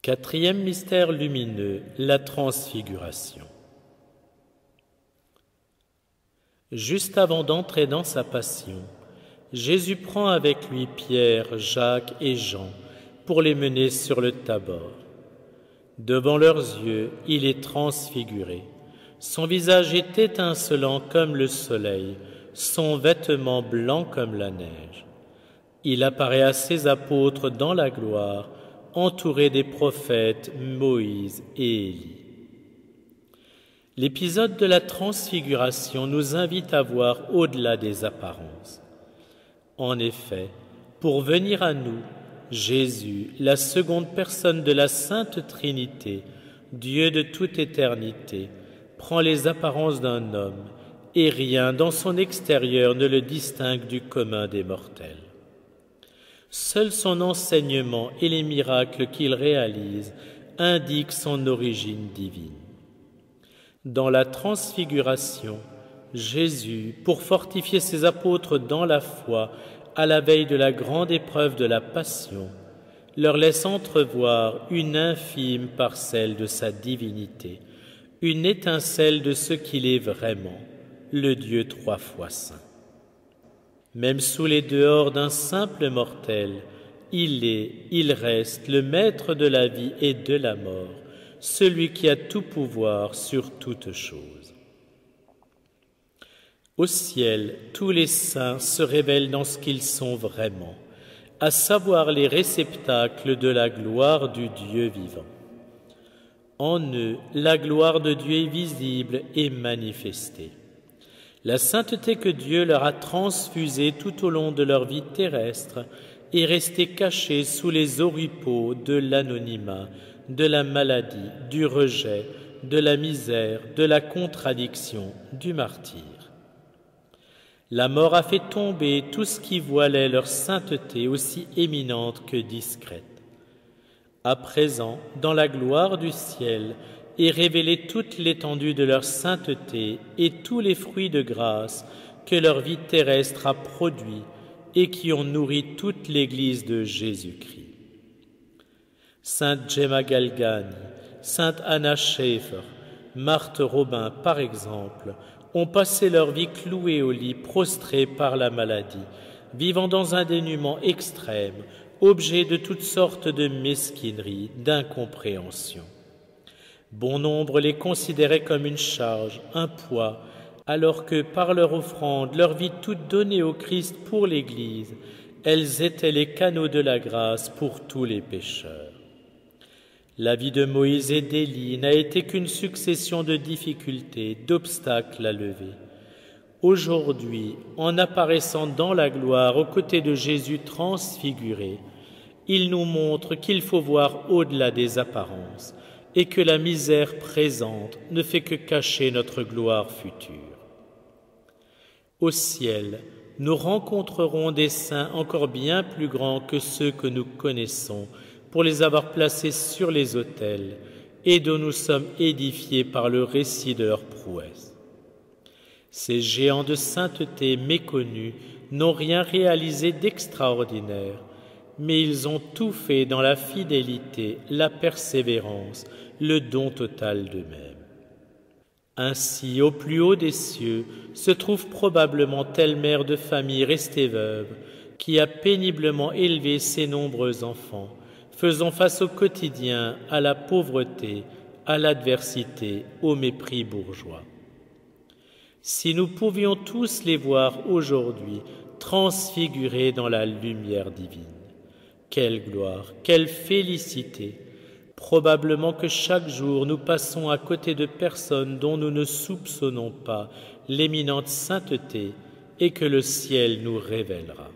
Quatrième mystère lumineux, la transfiguration. Juste avant d'entrer dans sa passion, Jésus prend avec lui Pierre, Jacques et Jean pour les mener sur le Tabor. Devant leurs yeux, il est transfiguré. Son visage est étincelant comme le soleil, son vêtement blanc comme la neige. Il apparaît à ses apôtres dans la gloire, entouré des prophètes Moïse et Élie. L'épisode de la transfiguration nous invite à voir au-delà des apparences. En effet, pour venir à nous, Jésus, la seconde personne de la Sainte Trinité, Dieu de toute éternité, prend les apparences d'un homme, et rien dans son extérieur ne le distingue du commun des mortels. Seul son enseignement et les miracles qu'il réalise indiquent son origine divine. Dans la transfiguration, Jésus, pour fortifier ses apôtres dans la foi à la veille de la grande épreuve de la Passion, leur laisse entrevoir une infime parcelle de sa divinité, une étincelle de ce qu'il est vraiment, le Dieu 3 fois saint. Même sous les dehors d'un simple mortel, il reste le maître de la vie et de la mort, celui qui a tout pouvoir sur toutes choses. Au ciel, tous les saints se révèlent dans ce qu'ils sont vraiment, à savoir les réceptacles de la gloire du Dieu vivant. En eux, la gloire de Dieu est visible et manifestée. La sainteté que Dieu leur a transfusée tout au long de leur vie terrestre est restée cachée sous les oripeaux de l'anonymat, de la maladie, du rejet, de la misère, de la contradiction, du martyre. La mort a fait tomber tout ce qui voilait leur sainteté aussi éminente que discrète. À présent, dans la gloire du ciel, est révélée toute l'étendue de leur sainteté et tous les fruits de grâce que leur vie terrestre a produits et qui ont nourri toute l'Église de Jésus-Christ. Sainte Gemma Galgani, Sainte Anna Schäfer, Marthe Robin, par exemple, ont passé leur vie cloués au lit, prostrés par la maladie, vivant dans un dénuement extrême, objets de toutes sortes de mesquineries, d'incompréhension. Bon nombre les considéraient comme une charge, un poids, alors que par leur offrande, leur vie toute donnée au Christ pour l'Église, elles étaient les canaux de la grâce pour tous les pécheurs. La vie de Moïse et d'Élie n'a été qu'une succession de difficultés, d'obstacles à lever. Aujourd'hui, en apparaissant dans la gloire aux côtés de Jésus transfiguré, il nous montre qu'il faut voir au-delà des apparences et que la misère présente ne fait que cacher notre gloire future. Au ciel, nous rencontrerons des saints encore bien plus grands que ceux que nous connaissons pour les avoir placés sur les autels et dont nous sommes édifiés par le récit de leurs prouesses. Ces géants de sainteté méconnus n'ont rien réalisé d'extraordinaire, mais ils ont tout fait dans la fidélité, la persévérance, le don total d'eux-mêmes. Ainsi, au plus haut des cieux, se trouve probablement telle mère de famille restée veuve, qui a péniblement élevé ses nombreux enfants, faisant face au quotidien, à la pauvreté, à l'adversité, au mépris bourgeois. Si nous pouvions tous les voir aujourd'hui transfigurés dans la lumière divine, quelle gloire, quelle félicité! Probablement que chaque jour nous passons à côté de personnes dont nous ne soupçonnons pas l'éminente sainteté et que le ciel nous révélera.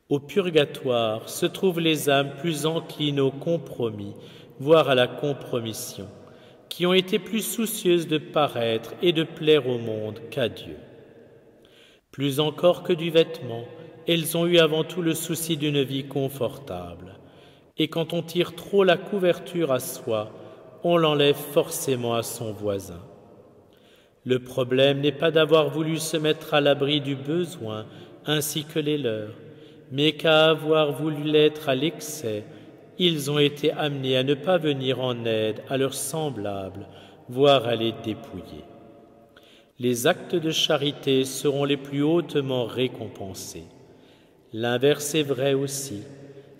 Au purgatoire se trouvent les âmes plus enclines au compromis, voire à la compromission, qui ont été plus soucieuses de paraître et de plaire au monde qu'à Dieu. Plus encore que du vêtement, elles ont eu avant tout le souci d'une vie confortable. Et quand on tire trop la couverture à soi, on l'enlève forcément à son voisin. Le problème n'est pas d'avoir voulu se mettre à l'abri du besoin, ainsi que les leurs, mais qu'à avoir voulu l'être à l'excès, ils ont été amenés à ne pas venir en aide à leurs semblables, voire à les dépouiller. Les actes de charité seront les plus hautement récompensés. L'inverse est vrai aussi.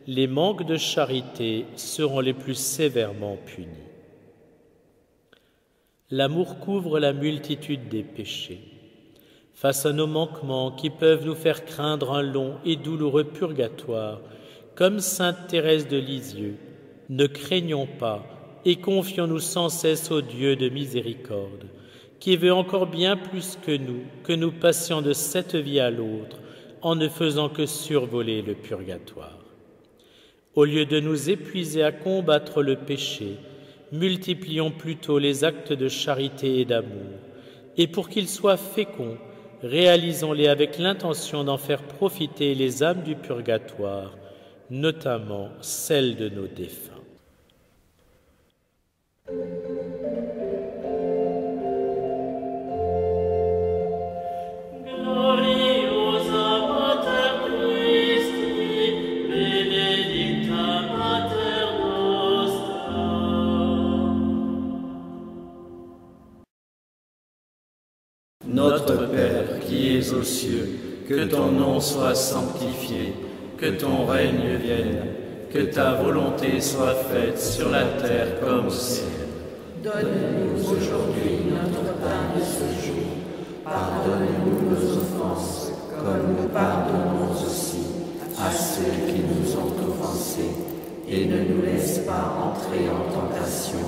Les manques de charité seront les plus sévèrement punis. L'amour couvre la multitude des péchés. Face à nos manquements qui peuvent nous faire craindre un long et douloureux purgatoire, comme sainte Thérèse de Lisieux, ne craignons pas et confions-nous sans cesse au Dieu de miséricorde, qui veut encore bien plus que nous passions de cette vie à l'autre en ne faisant que survoler le purgatoire. Au lieu de nous épuiser à combattre le péché, multiplions plutôt les actes de charité et d'amour, et pour qu'ils soient féconds, réalisons-les avec l'intention d'en faire profiter les âmes du purgatoire, notamment celles de nos défunts. Notre Père qui es aux cieux, que ton nom soit sanctifié, que ton règne vienne, que ta volonté soit faite sur la terre comme au ciel. Donne-nous aujourd'hui notre pain de ce jour. Pardonne-nous nos offenses, comme nous pardonnons aussi à ceux qui nous ont offensés. Et ne nous laisse pas entrer en tentation,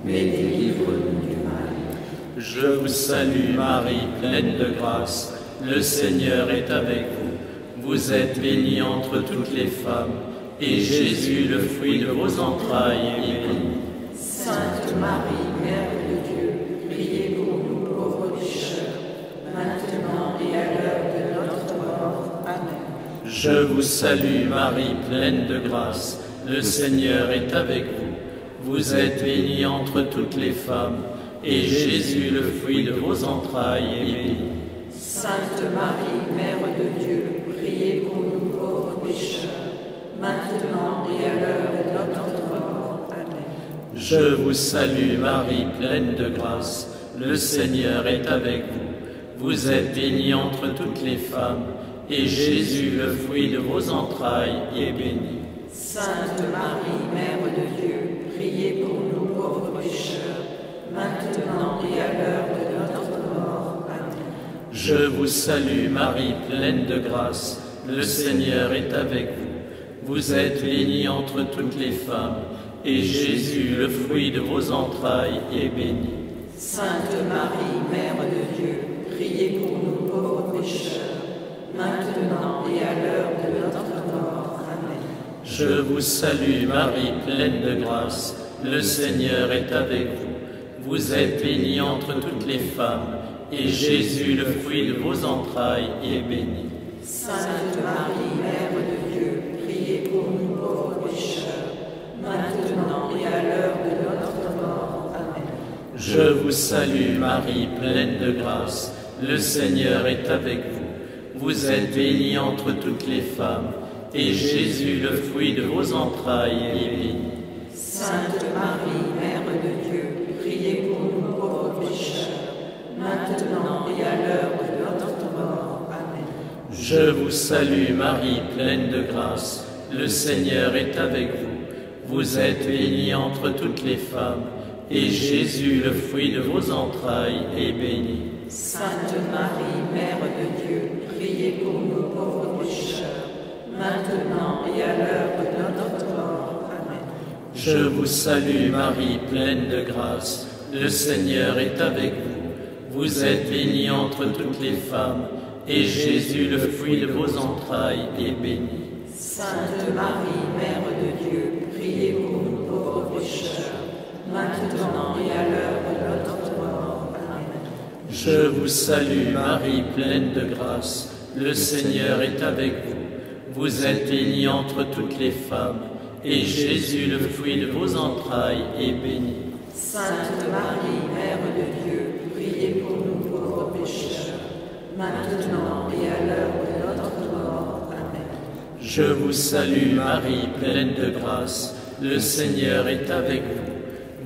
mais délivre-nous du mal. Je vous salue Marie, pleine de grâce, le Seigneur est avec vous. Vous êtes bénie entre toutes les femmes, et Jésus, le fruit de vos entrailles, est béni. Sainte Marie, Mère de Dieu, priez pour nous pauvres pécheurs, maintenant et à l'heure de notre mort. Amen. Je vous salue Marie, pleine de grâce, le Seigneur est avec vous. Vous êtes bénie entre toutes les femmes, et Jésus, le fruit de vos entrailles, est béni. Sainte Marie, Mère de Dieu, maintenant et à l'heure de notre mort. Amen. Je vous salue Marie, pleine de grâce, le Seigneur est avec vous. Vous êtes bénie entre toutes les femmes, et Jésus, le fruit de vos entrailles, est béni. Sainte Marie, Mère de Dieu, priez pour nous pauvres pécheurs, maintenant et à l'heure de notre mort. Amen. Je vous salue Marie, pleine de grâce, le Seigneur est avec vous. Vous êtes bénie entre toutes les femmes, et Jésus, le fruit de vos entrailles, est béni. Sainte Marie, Mère de Dieu, priez pour nous pauvres pécheurs, maintenant et à l'heure de notre mort. Amen. Je vous salue Marie, pleine de grâce, le Seigneur est avec vous. Vous êtes bénie entre toutes les femmes, et Jésus, le fruit de vos entrailles, est béni. Sainte Marie, Mère de Dieu, priez pour nous pauvres pécheurs, maintenant et à l'heure de notre mort. Amen. Je vous salue Marie, pleine de grâce, le Seigneur est avec vous. Vous êtes bénie entre toutes les femmes, et Jésus, le fruit de vos entrailles, est béni. Sainte Marie, Mère de Dieu, priez pour nous pauvres pécheurs, maintenant et à l'heure de notre mort. Amen. Je vous salue Marie, pleine de grâce, le Seigneur est avec vous. Vous êtes bénie entre toutes les femmes, et Jésus, le fruit de vos entrailles, est béni. Sainte Marie, Mère de Dieu, priez pour nous pauvres pécheurs, maintenant et à l'heure de notre mort. Amen. Je vous salue Marie, pleine de grâce, le Seigneur est avec vous. Vous êtes bénie entre toutes les femmes, et Jésus, le fruit de vos entrailles, est béni. Sainte Marie, Mère de Dieu, priez pour nous pauvres pécheurs, maintenant et à l'heure de notre mort. Amen. Je vous salue Marie, pleine de grâce, le Seigneur est avec vous. Vous êtes bénie entre toutes les femmes, et Jésus, le fruit de vos entrailles, est béni. Sainte Marie, Mère de Dieu, priez pour nous pauvres pécheurs, maintenant et à l'heure de notre mort. Amen. Je vous salue Marie, pleine de grâce, le Seigneur est avec vous.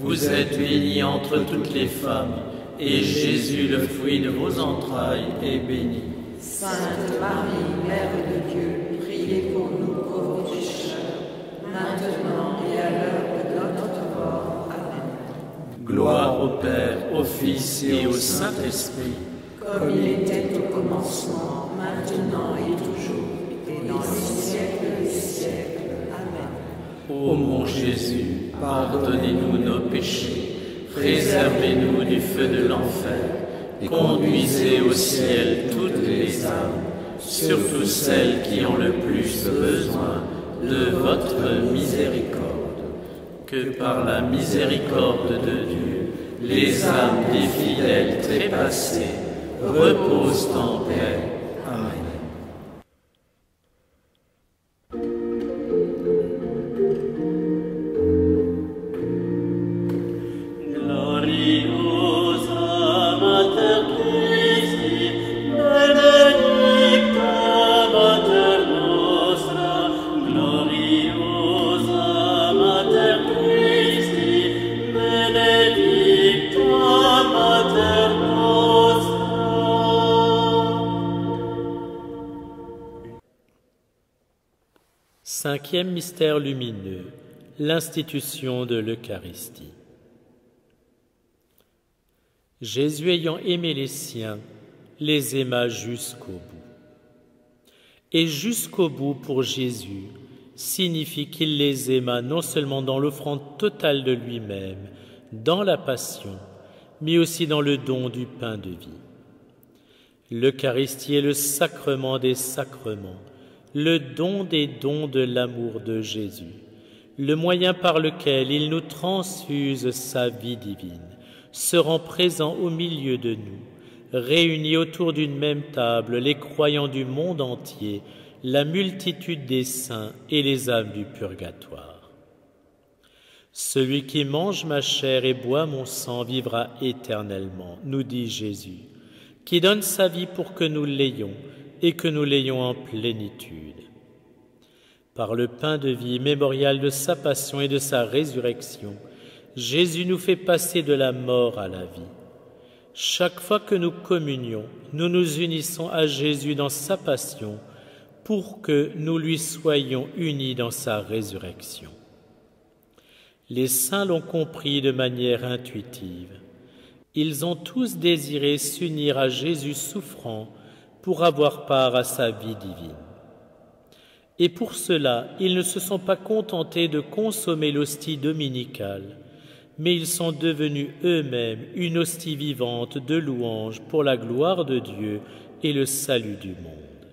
Vous êtes bénie entre toutes les femmes, et Jésus, le fruit de vos entrailles, est béni. Sainte Marie, Mère de Dieu, priez pour nous pauvres pécheurs, maintenant et à l'heure de notre mort. Amen. Gloire au Père, au Fils et au Saint-Esprit, comme il était au commencement, maintenant et toujours, et dans les siècles des siècles. Amen. Ô mon Jésus, pardonnez-nous nos péchés, préservez-nous du feu de l'enfer, conduisez au ciel toutes les âmes, surtout celles qui ont le plus besoin de votre miséricorde. Que par la miséricorde de Dieu, les âmes des fidèles trépassés reposent en paix. Amen. Cinquième mystère lumineux, l'institution de l'Eucharistie. Jésus ayant aimé les siens, les aima jusqu'au bout. Et jusqu'au bout pour Jésus signifie qu'il les aima non seulement dans l'offrande totale de lui-même, dans la passion, mais aussi dans le don du pain de vie. L'Eucharistie est le sacrement des sacrements, le don des dons de l'amour de Jésus, le moyen par lequel il nous transfuse sa vie divine, se rend présent au milieu de nous, réunis autour d'une même table les croyants du monde entier, la multitude des saints et les âmes du purgatoire. Celui qui mange ma chair et boit mon sang vivra éternellement, nous dit Jésus, qui donne sa vie pour que nous l'ayons et que nous l'ayons en plénitude. Par le pain de vie, mémorial de sa passion et de sa résurrection, Jésus nous fait passer de la mort à la vie. Chaque fois que nous communions, nous nous unissons à Jésus dans sa passion pour que nous lui soyons unis dans sa résurrection. Les saints l'ont compris de manière intuitive. Ils ont tous désiré s'unir à Jésus souffrant pour avoir part à sa vie divine. Et pour cela, ils ne se sont pas contentés de consommer l'hostie dominicale, mais ils sont devenus eux-mêmes une hostie vivante de louange pour la gloire de Dieu et le salut du monde.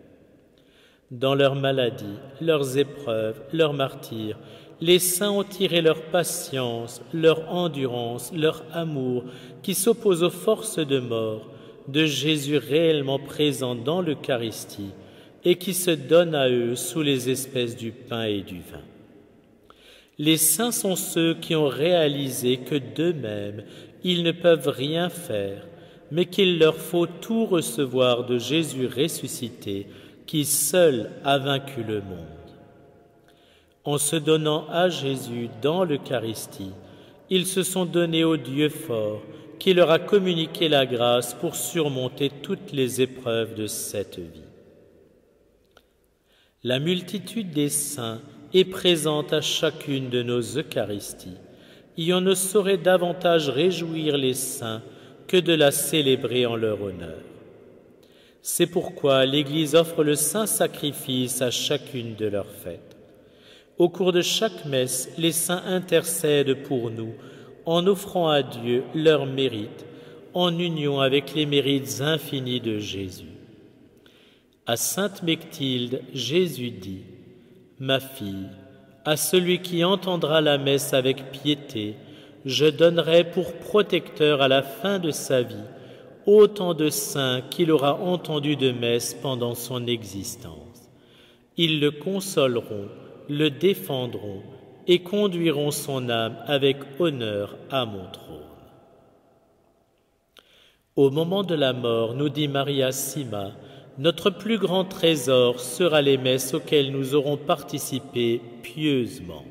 Dans leurs maladies, leurs épreuves, leurs martyrs, les saints ont tiré leur patience, leur endurance, leur amour qui s'oppose aux forces de mort de Jésus réellement présent dans l'Eucharistie et qui se donne à eux sous les espèces du pain et du vin. Les saints sont ceux qui ont réalisé que d'eux-mêmes, ils ne peuvent rien faire, mais qu'il leur faut tout recevoir de Jésus ressuscité, qui seul a vaincu le monde. En se donnant à Jésus dans l'Eucharistie, ils se sont donnés au Dieu fort, qui leur a communiqué la grâce pour surmonter toutes les épreuves de cette vie. La multitude des saints est présente à chacune de nos Eucharisties, et on ne saurait davantage réjouir les saints que de la célébrer en leur honneur. C'est pourquoi l'Église offre le saint sacrifice à chacune de leurs fêtes. Au cours de chaque messe, les saints intercèdent pour nous en offrant à Dieu leurs mérites, en union avec les mérites infinis de Jésus. À sainte Mechtilde, Jésus dit « Ma fille, à celui qui entendra la messe avec piété, je donnerai pour protecteur à la fin de sa vie autant de saints qu'il aura entendu de messe pendant son existence. Ils le consoleront, le défendront et conduiront son âme avec honneur à mon trône. » Au moment de la mort, nous dit Maria Sima, notre plus grand trésor sera les messes auxquelles nous aurons participé pieusement.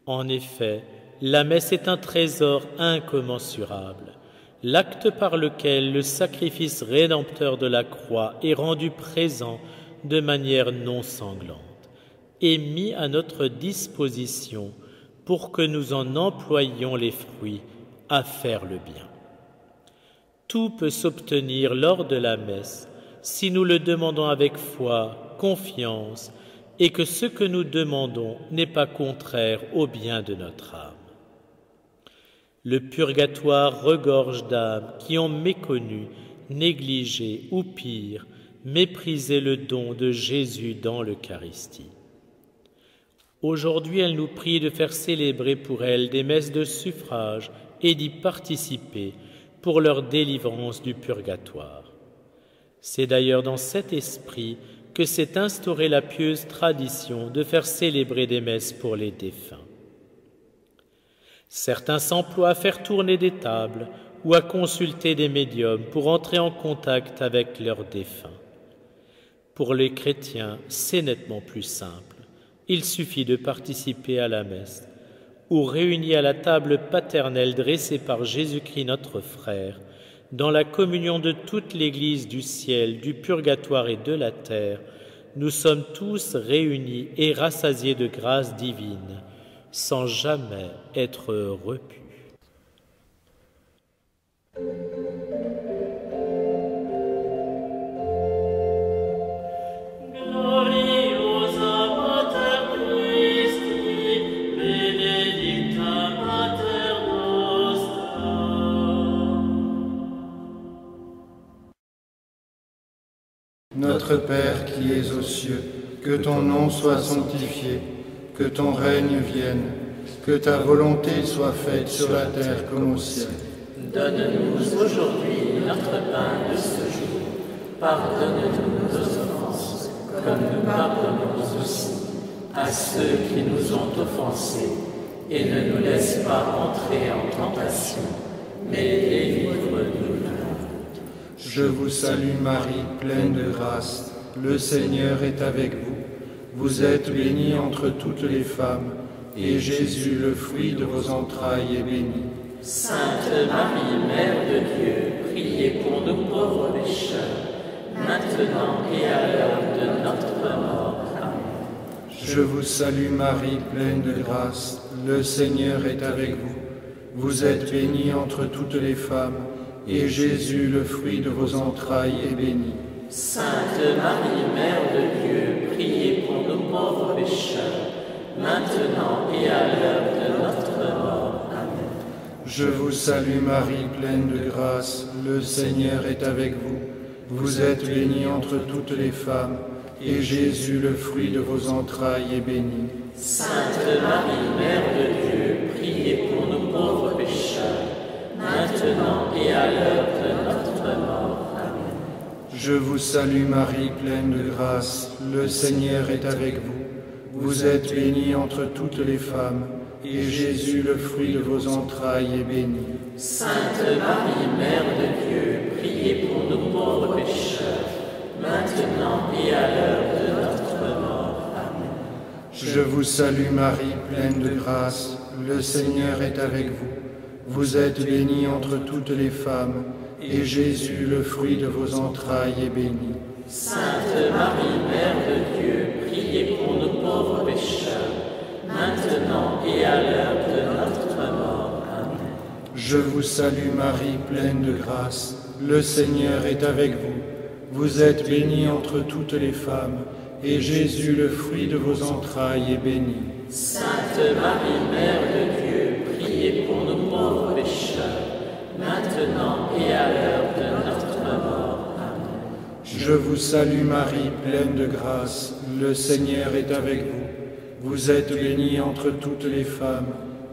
En effet, la messe est un trésor incommensurable, l'acte par lequel le sacrifice rédempteur de la croix est rendu présent de manière non sanglante et mis à notre disposition pour que nous en employions les fruits à faire le bien. Tout peut s'obtenir lors de la messe si nous le demandons avec foi, confiance, et que ce que nous demandons n'est pas contraire au bien de notre âme. Le purgatoire regorge d'âmes qui ont méconnu, négligé ou pire, méprisé le don de Jésus dans l'Eucharistie. Aujourd'hui, elle nous prie de faire célébrer pour elles des messes de suffrage et d'y participer pour leur délivrance du purgatoire. C'est d'ailleurs dans cet esprit que s'est instaurée la pieuse tradition de faire célébrer des messes pour les défunts. Certains s'emploient à faire tourner des tables ou à consulter des médiums pour entrer en contact avec leurs défunts. Pour les chrétiens, c'est nettement plus simple. Il suffit de participer à la messe, ou réunis à la table paternelle dressée par Jésus-Christ notre frère, dans la communion de toute l'Église du ciel, du purgatoire et de la terre, nous sommes tous réunis et rassasiés de grâce divine, sans jamais être repus. Notre Père qui es aux cieux, que ton nom soit sanctifié, que ton règne vienne, que ta volonté soit faite sur la terre comme au ciel. Donne-nous aujourd'hui notre pain de ce jour. Pardonne-nous nos offenses, comme nous pardonnons aussi à ceux qui nous ont offensés. Et ne nous laisse pas entrer en tentation, mais délivre-nous du mal. Je vous salue Marie, pleine de grâce, le Seigneur est avec vous. Vous êtes bénie entre toutes les femmes, et Jésus, le fruit de vos entrailles, est béni. Sainte Marie, Mère de Dieu, priez pour nous pauvres pécheurs, maintenant et à l'heure de notre mort. Amen. Je vous salue Marie, pleine de grâce, le Seigneur est avec vous. Vous êtes bénie entre toutes les femmes, et Jésus, le fruit de vos entrailles, est béni. Sainte Marie, Mère de Dieu, priez pour nous pauvres pécheurs, maintenant et à l'heure de notre mort. Amen. Je vous salue Marie, pleine de grâce, le Seigneur est avec vous. Vous êtes bénie entre toutes les femmes, et Jésus, le fruit de vos entrailles, est béni. Sainte Marie, Mère de Dieu, priez pour nous pauvres pécheurs, maintenant et à l'heure de notre mort. Amen. Je vous salue Marie, pleine de grâce, le Seigneur est avec vous. Vous êtes bénie entre toutes les femmes, et Jésus, le fruit de vos entrailles, est béni. Sainte Marie, Mère de Dieu, priez pour nous pauvres pécheurs, maintenant et à l'heure de notre mort. Amen. Je vous salue Marie, pleine de grâce, le Seigneur est avec vous. Vous êtes bénie entre toutes les femmes, et Jésus, le fruit de vos entrailles, est béni. Sainte Marie, Mère de Dieu, priez pour nous pauvres pécheurs, maintenant et à l'heure de notre mort. Amen. Je vous salue Marie, pleine de grâce, le Seigneur est avec vous. Vous êtes bénie entre toutes les femmes, et Jésus, le fruit de vos entrailles, est béni. Sainte Marie, Mère de Dieu, priez pour nous pauvres pécheurs, maintenant et à l'heure de notre mort. Amen. Je vous salue Marie, pleine de grâce, le Seigneur est avec vous. Vous êtes bénie entre toutes les femmes,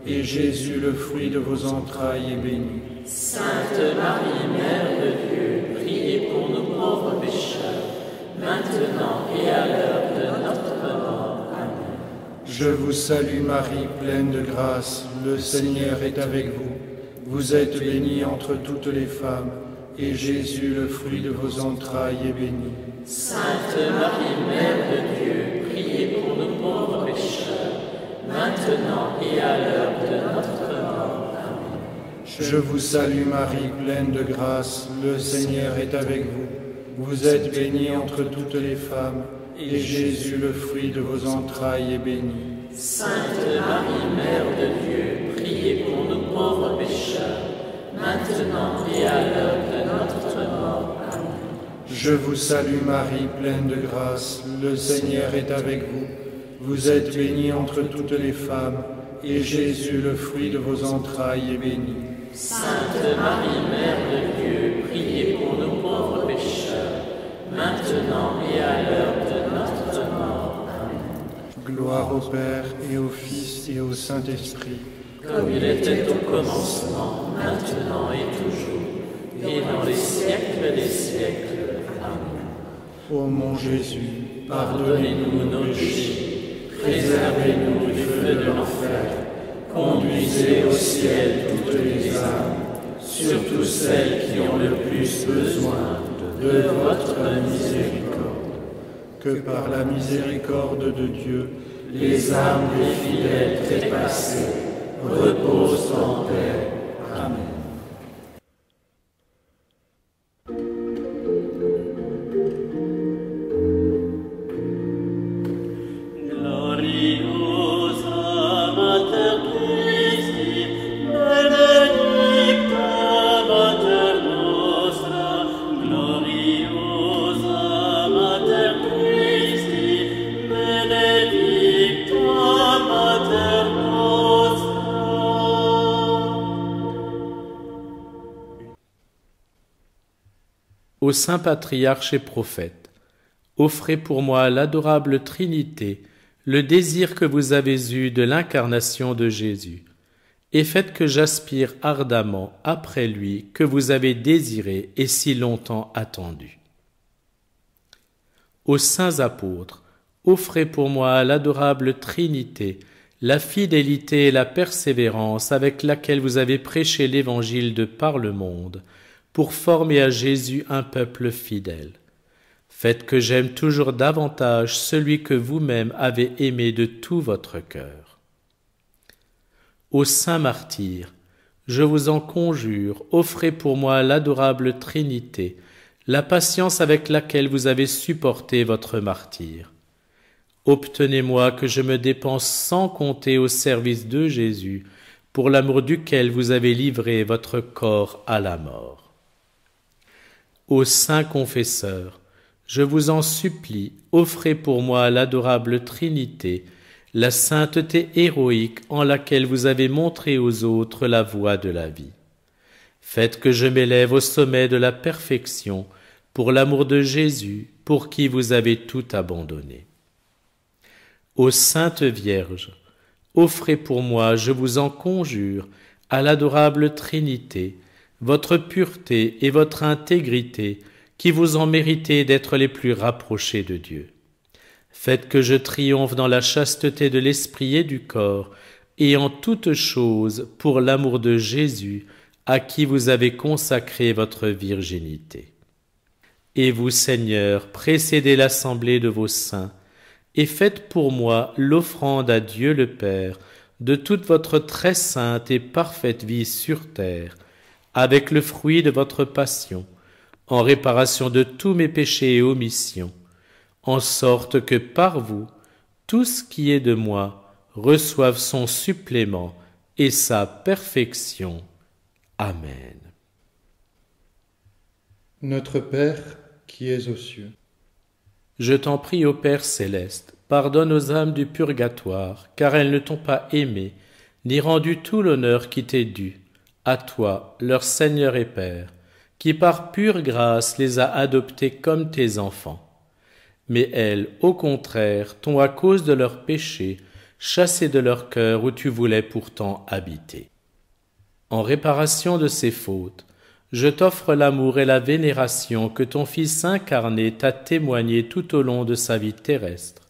et Jésus, le fruit de vos entrailles, est béni. Sainte Marie, Mère de Dieu, priez pour nous pauvres pécheurs, maintenant et à l'heure de notre mort. Amen. Je vous salue Marie, pleine de grâce, le Seigneur est avec vous. Vous êtes bénie entre toutes les femmes, et Jésus, le fruit de vos entrailles, est béni. Sainte Marie, Mère de Dieu, priez pour nous pauvres pécheurs, maintenant et à l'heure de notre mort. Amen. Je vous salue Marie, pleine de grâce, le Seigneur est avec vous. Vous êtes bénie entre toutes les femmes, et Jésus, le fruit de vos entrailles, est béni. Sainte Marie, Mère de Dieu, priez pour nous pauvres pécheurs, maintenant et à l'heure de notre mort. Amen. Je vous salue Marie, pleine de grâce, le Seigneur est avec vous. Vous êtes bénie entre toutes les femmes, et Jésus, le fruit de vos entrailles, est béni. Sainte Marie, Mère de Dieu, priez pour nous pauvres pécheurs, maintenant et à l'heure de notre mort. Amen. Gloire au Père, et au Fils, et au Saint-Esprit. Comme il était au commencement, maintenant et toujours, et dans les siècles des siècles. Amen. Ô mon Jésus, pardonnez-nous nos péchés, préservez-nous du feu de l'enfer, conduisez au ciel toutes les âmes, surtout celles qui ont le plus besoin de votre miséricorde. Que par la miséricorde de Dieu, les âmes des fidèles trépassés reposent en paix. Amen. Ô saint patriarche et prophète, offrez pour moi l'adorable Trinité, le désir que vous avez eu de l'incarnation de Jésus, et faites que j'aspire ardemment après lui que vous avez désiré et si longtemps attendu. Ô saints apôtres, offrez pour moi l'adorable Trinité, la fidélité et la persévérance avec laquelle vous avez prêché l'Évangile de par le monde, pour former à Jésus un peuple fidèle. Faites que j'aime toujours davantage celui que vous-même avez aimé de tout votre cœur. Ô saints martyrs, je vous en conjure, offrez pour moi l'adorable Trinité, la patience avec laquelle vous avez supporté votre martyre. Obtenez-moi que je me dépense sans compter au service de Jésus, pour l'amour duquel vous avez livré votre corps à la mort. Ô saints confesseurs, je vous en supplie, offrez pour moi l'adorable Trinité, la sainteté héroïque en laquelle vous avez montré aux autres la voie de la vie. Faites que je m'élève au sommet de la perfection, pour l'amour de Jésus, pour qui vous avez tout abandonné. Ô Sainte Vierge, offrez pour moi, je vous en conjure, à l'adorable Trinité, votre pureté et votre intégrité, qui vous ont mérité d'être les plus rapprochés de Dieu. Faites que je triomphe dans la chasteté de l'esprit et du corps, et en toutes choses pour l'amour de Jésus, à qui vous avez consacré votre virginité. Et vous, Seigneur, précédez l'assemblée de vos saints, et faites pour moi l'offrande à Dieu le Père de toute votre très sainte et parfaite vie sur terre, avec le fruit de votre passion, en réparation de tous mes péchés et omissions, en sorte que par vous, tout ce qui est de moi reçoive son supplément et sa perfection. Amen. Notre Père qui es aux cieux, Je t'en prie, ô Père céleste, pardonne aux âmes du purgatoire, car elles ne t'ont pas aimé, ni rendu tout l'honneur qui t'est dû, à toi, leur Seigneur et Père, qui par pure grâce les a adoptés comme tes enfants. Mais elles, au contraire, t'ont à cause de leurs péchés chassé de leur cœur où tu voulais pourtant habiter. En réparation de ces fautes, je t'offre l'amour et la vénération que ton Fils incarné t'a témoigné tout au long de sa vie terrestre,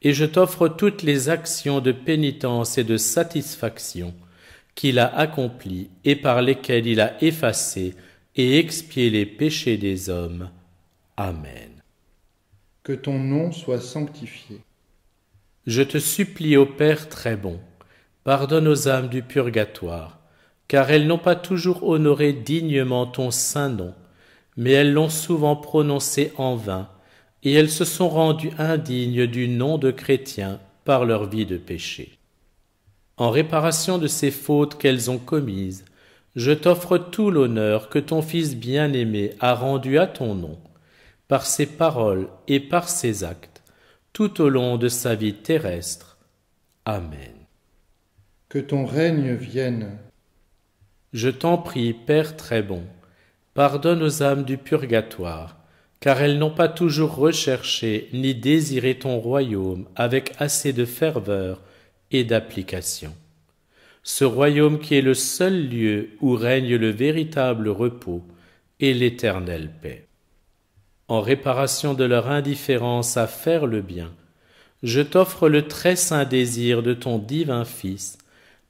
et je t'offre toutes les actions de pénitence et de satisfaction qu'il a accomplies et par lesquelles il a effacé et expié les péchés des hommes. Amen. que ton nom soit sanctifié. Je te supplie, ô Père très bon, pardonne aux âmes du purgatoire, car elles n'ont pas toujours honoré dignement ton saint nom, mais elles l'ont souvent prononcé en vain, et elles se sont rendues indignes du nom de chrétien par leur vie de péché. En réparation de ces fautes qu'elles ont commises, je t'offre tout l'honneur que ton Fils bien-aimé a rendu à ton nom, par ses paroles et par ses actes, tout au long de sa vie terrestre. Amen. Que ton règne vienne. Je t'en prie, Père très bon, pardonne aux âmes du purgatoire, car elles n'ont pas toujours recherché ni désiré ton royaume avec assez de ferveur et d'application. Ce royaume qui est le seul lieu où règne le véritable repos et l'éternelle paix. En réparation de leur indifférence à faire le bien, je t'offre le très saint désir de ton divin Fils,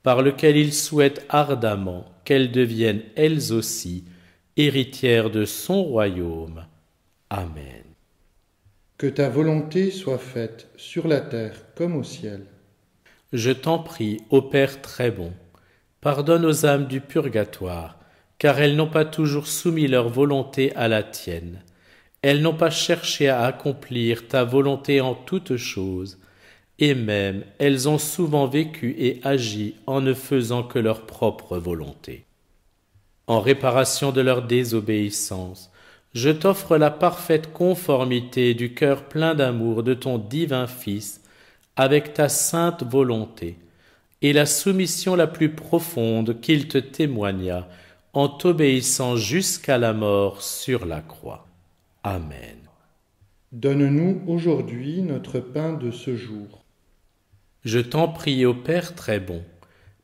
par lequel il souhaite ardemment qu'elles deviennent elles aussi héritières de son royaume. Amen. Que ta volonté soit faite sur la terre comme au ciel. Je t'en prie, ô Père très bon, pardonne aux âmes du purgatoire, car elles n'ont pas toujours soumis leur volonté à la tienne. Elles n'ont pas cherché à accomplir ta volonté en toutes choses, et même elles ont souvent vécu et agi en ne faisant que leur propre volonté. En réparation de leur désobéissance, je t'offre la parfaite conformité du cœur plein d'amour de ton divin Fils avec ta sainte volonté, et la soumission la plus profonde qu'il te témoigna en t'obéissant jusqu'à la mort sur la croix. Amen. Donne-nous aujourd'hui notre pain de ce jour. Je t'en prie, ô Père très bon,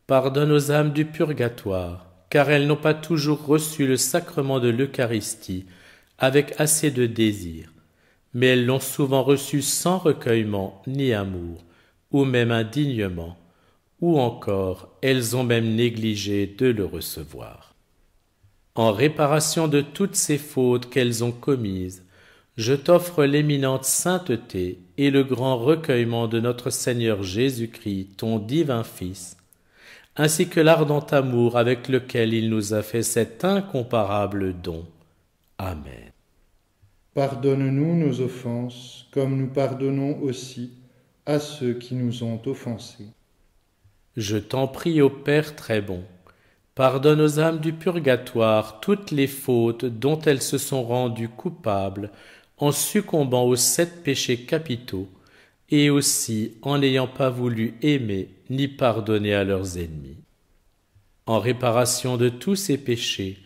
pardonne aux âmes du purgatoire, car elles n'ont pas toujours reçu le sacrement de l'Eucharistie avec assez de désir, mais elles l'ont souvent reçu sans recueillement ni amour, ou même indignement, ou encore elles ont même négligé de le recevoir. En réparation de toutes ces fautes qu'elles ont commises, je t'offre l'éminente sainteté et le grand recueillement de notre Seigneur Jésus-Christ, ton divin Fils, ainsi que l'ardent amour avec lequel il nous a fait cet incomparable don. Amen. Pardonne-nous nos offenses, comme nous pardonnons aussi à ceux qui nous ont offensés. Je t'en prie, ô Père très bon, pardonne aux âmes du purgatoire toutes les fautes dont elles se sont rendues coupables en succombant aux 7 péchés capitaux et aussi en n'ayant pas voulu aimer ni pardonner à leurs ennemis. En réparation de tous ces péchés,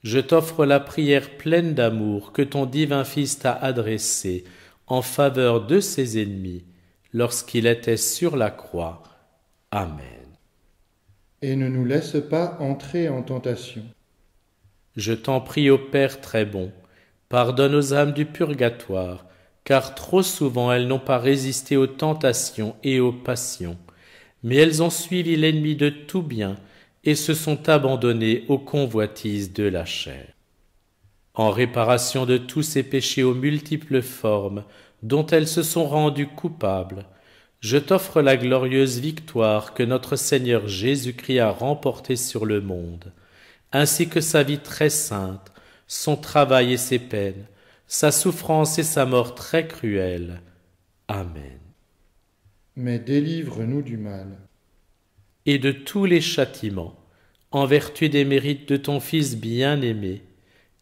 je t'offre la prière pleine d'amour que ton divin Fils t'a adressée en faveur de ses ennemis lorsqu'il était sur la croix. Amen. Et ne nous laisse pas entrer en tentation. Je t'en prie, ô Père très bon, pardonne aux âmes du purgatoire, car trop souvent elles n'ont pas résisté aux tentations et aux passions, mais elles ont suivi l'ennemi de tout bien et se sont abandonnées aux convoitises de la chair. En réparation de tous ces péchés aux multiples formes dont elles se sont rendues coupables, je t'offre la glorieuse victoire que notre Seigneur Jésus-Christ a remportée sur le monde, ainsi que sa vie très sainte, son travail et ses peines, sa souffrance et sa mort très cruelle. Amen. Mais délivre-nous du mal. Et de tous les châtiments, en vertu des mérites de ton Fils bien-aimé,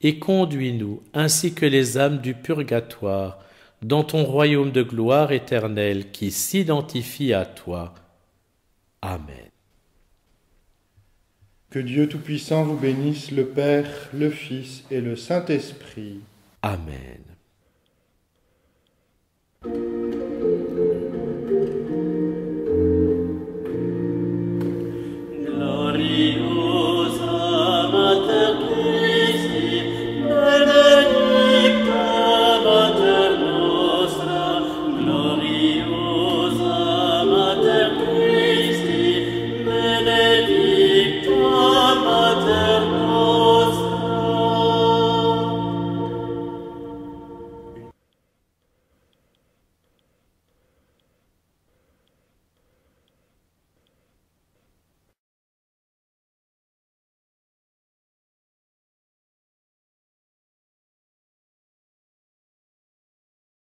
et conduis-nous, ainsi que les âmes du purgatoire, dans ton royaume de gloire éternelle qui s'identifie à toi. Amen. Que Dieu Tout-Puissant vous bénisse, le Père, le Fils et le Saint-Esprit. Amen.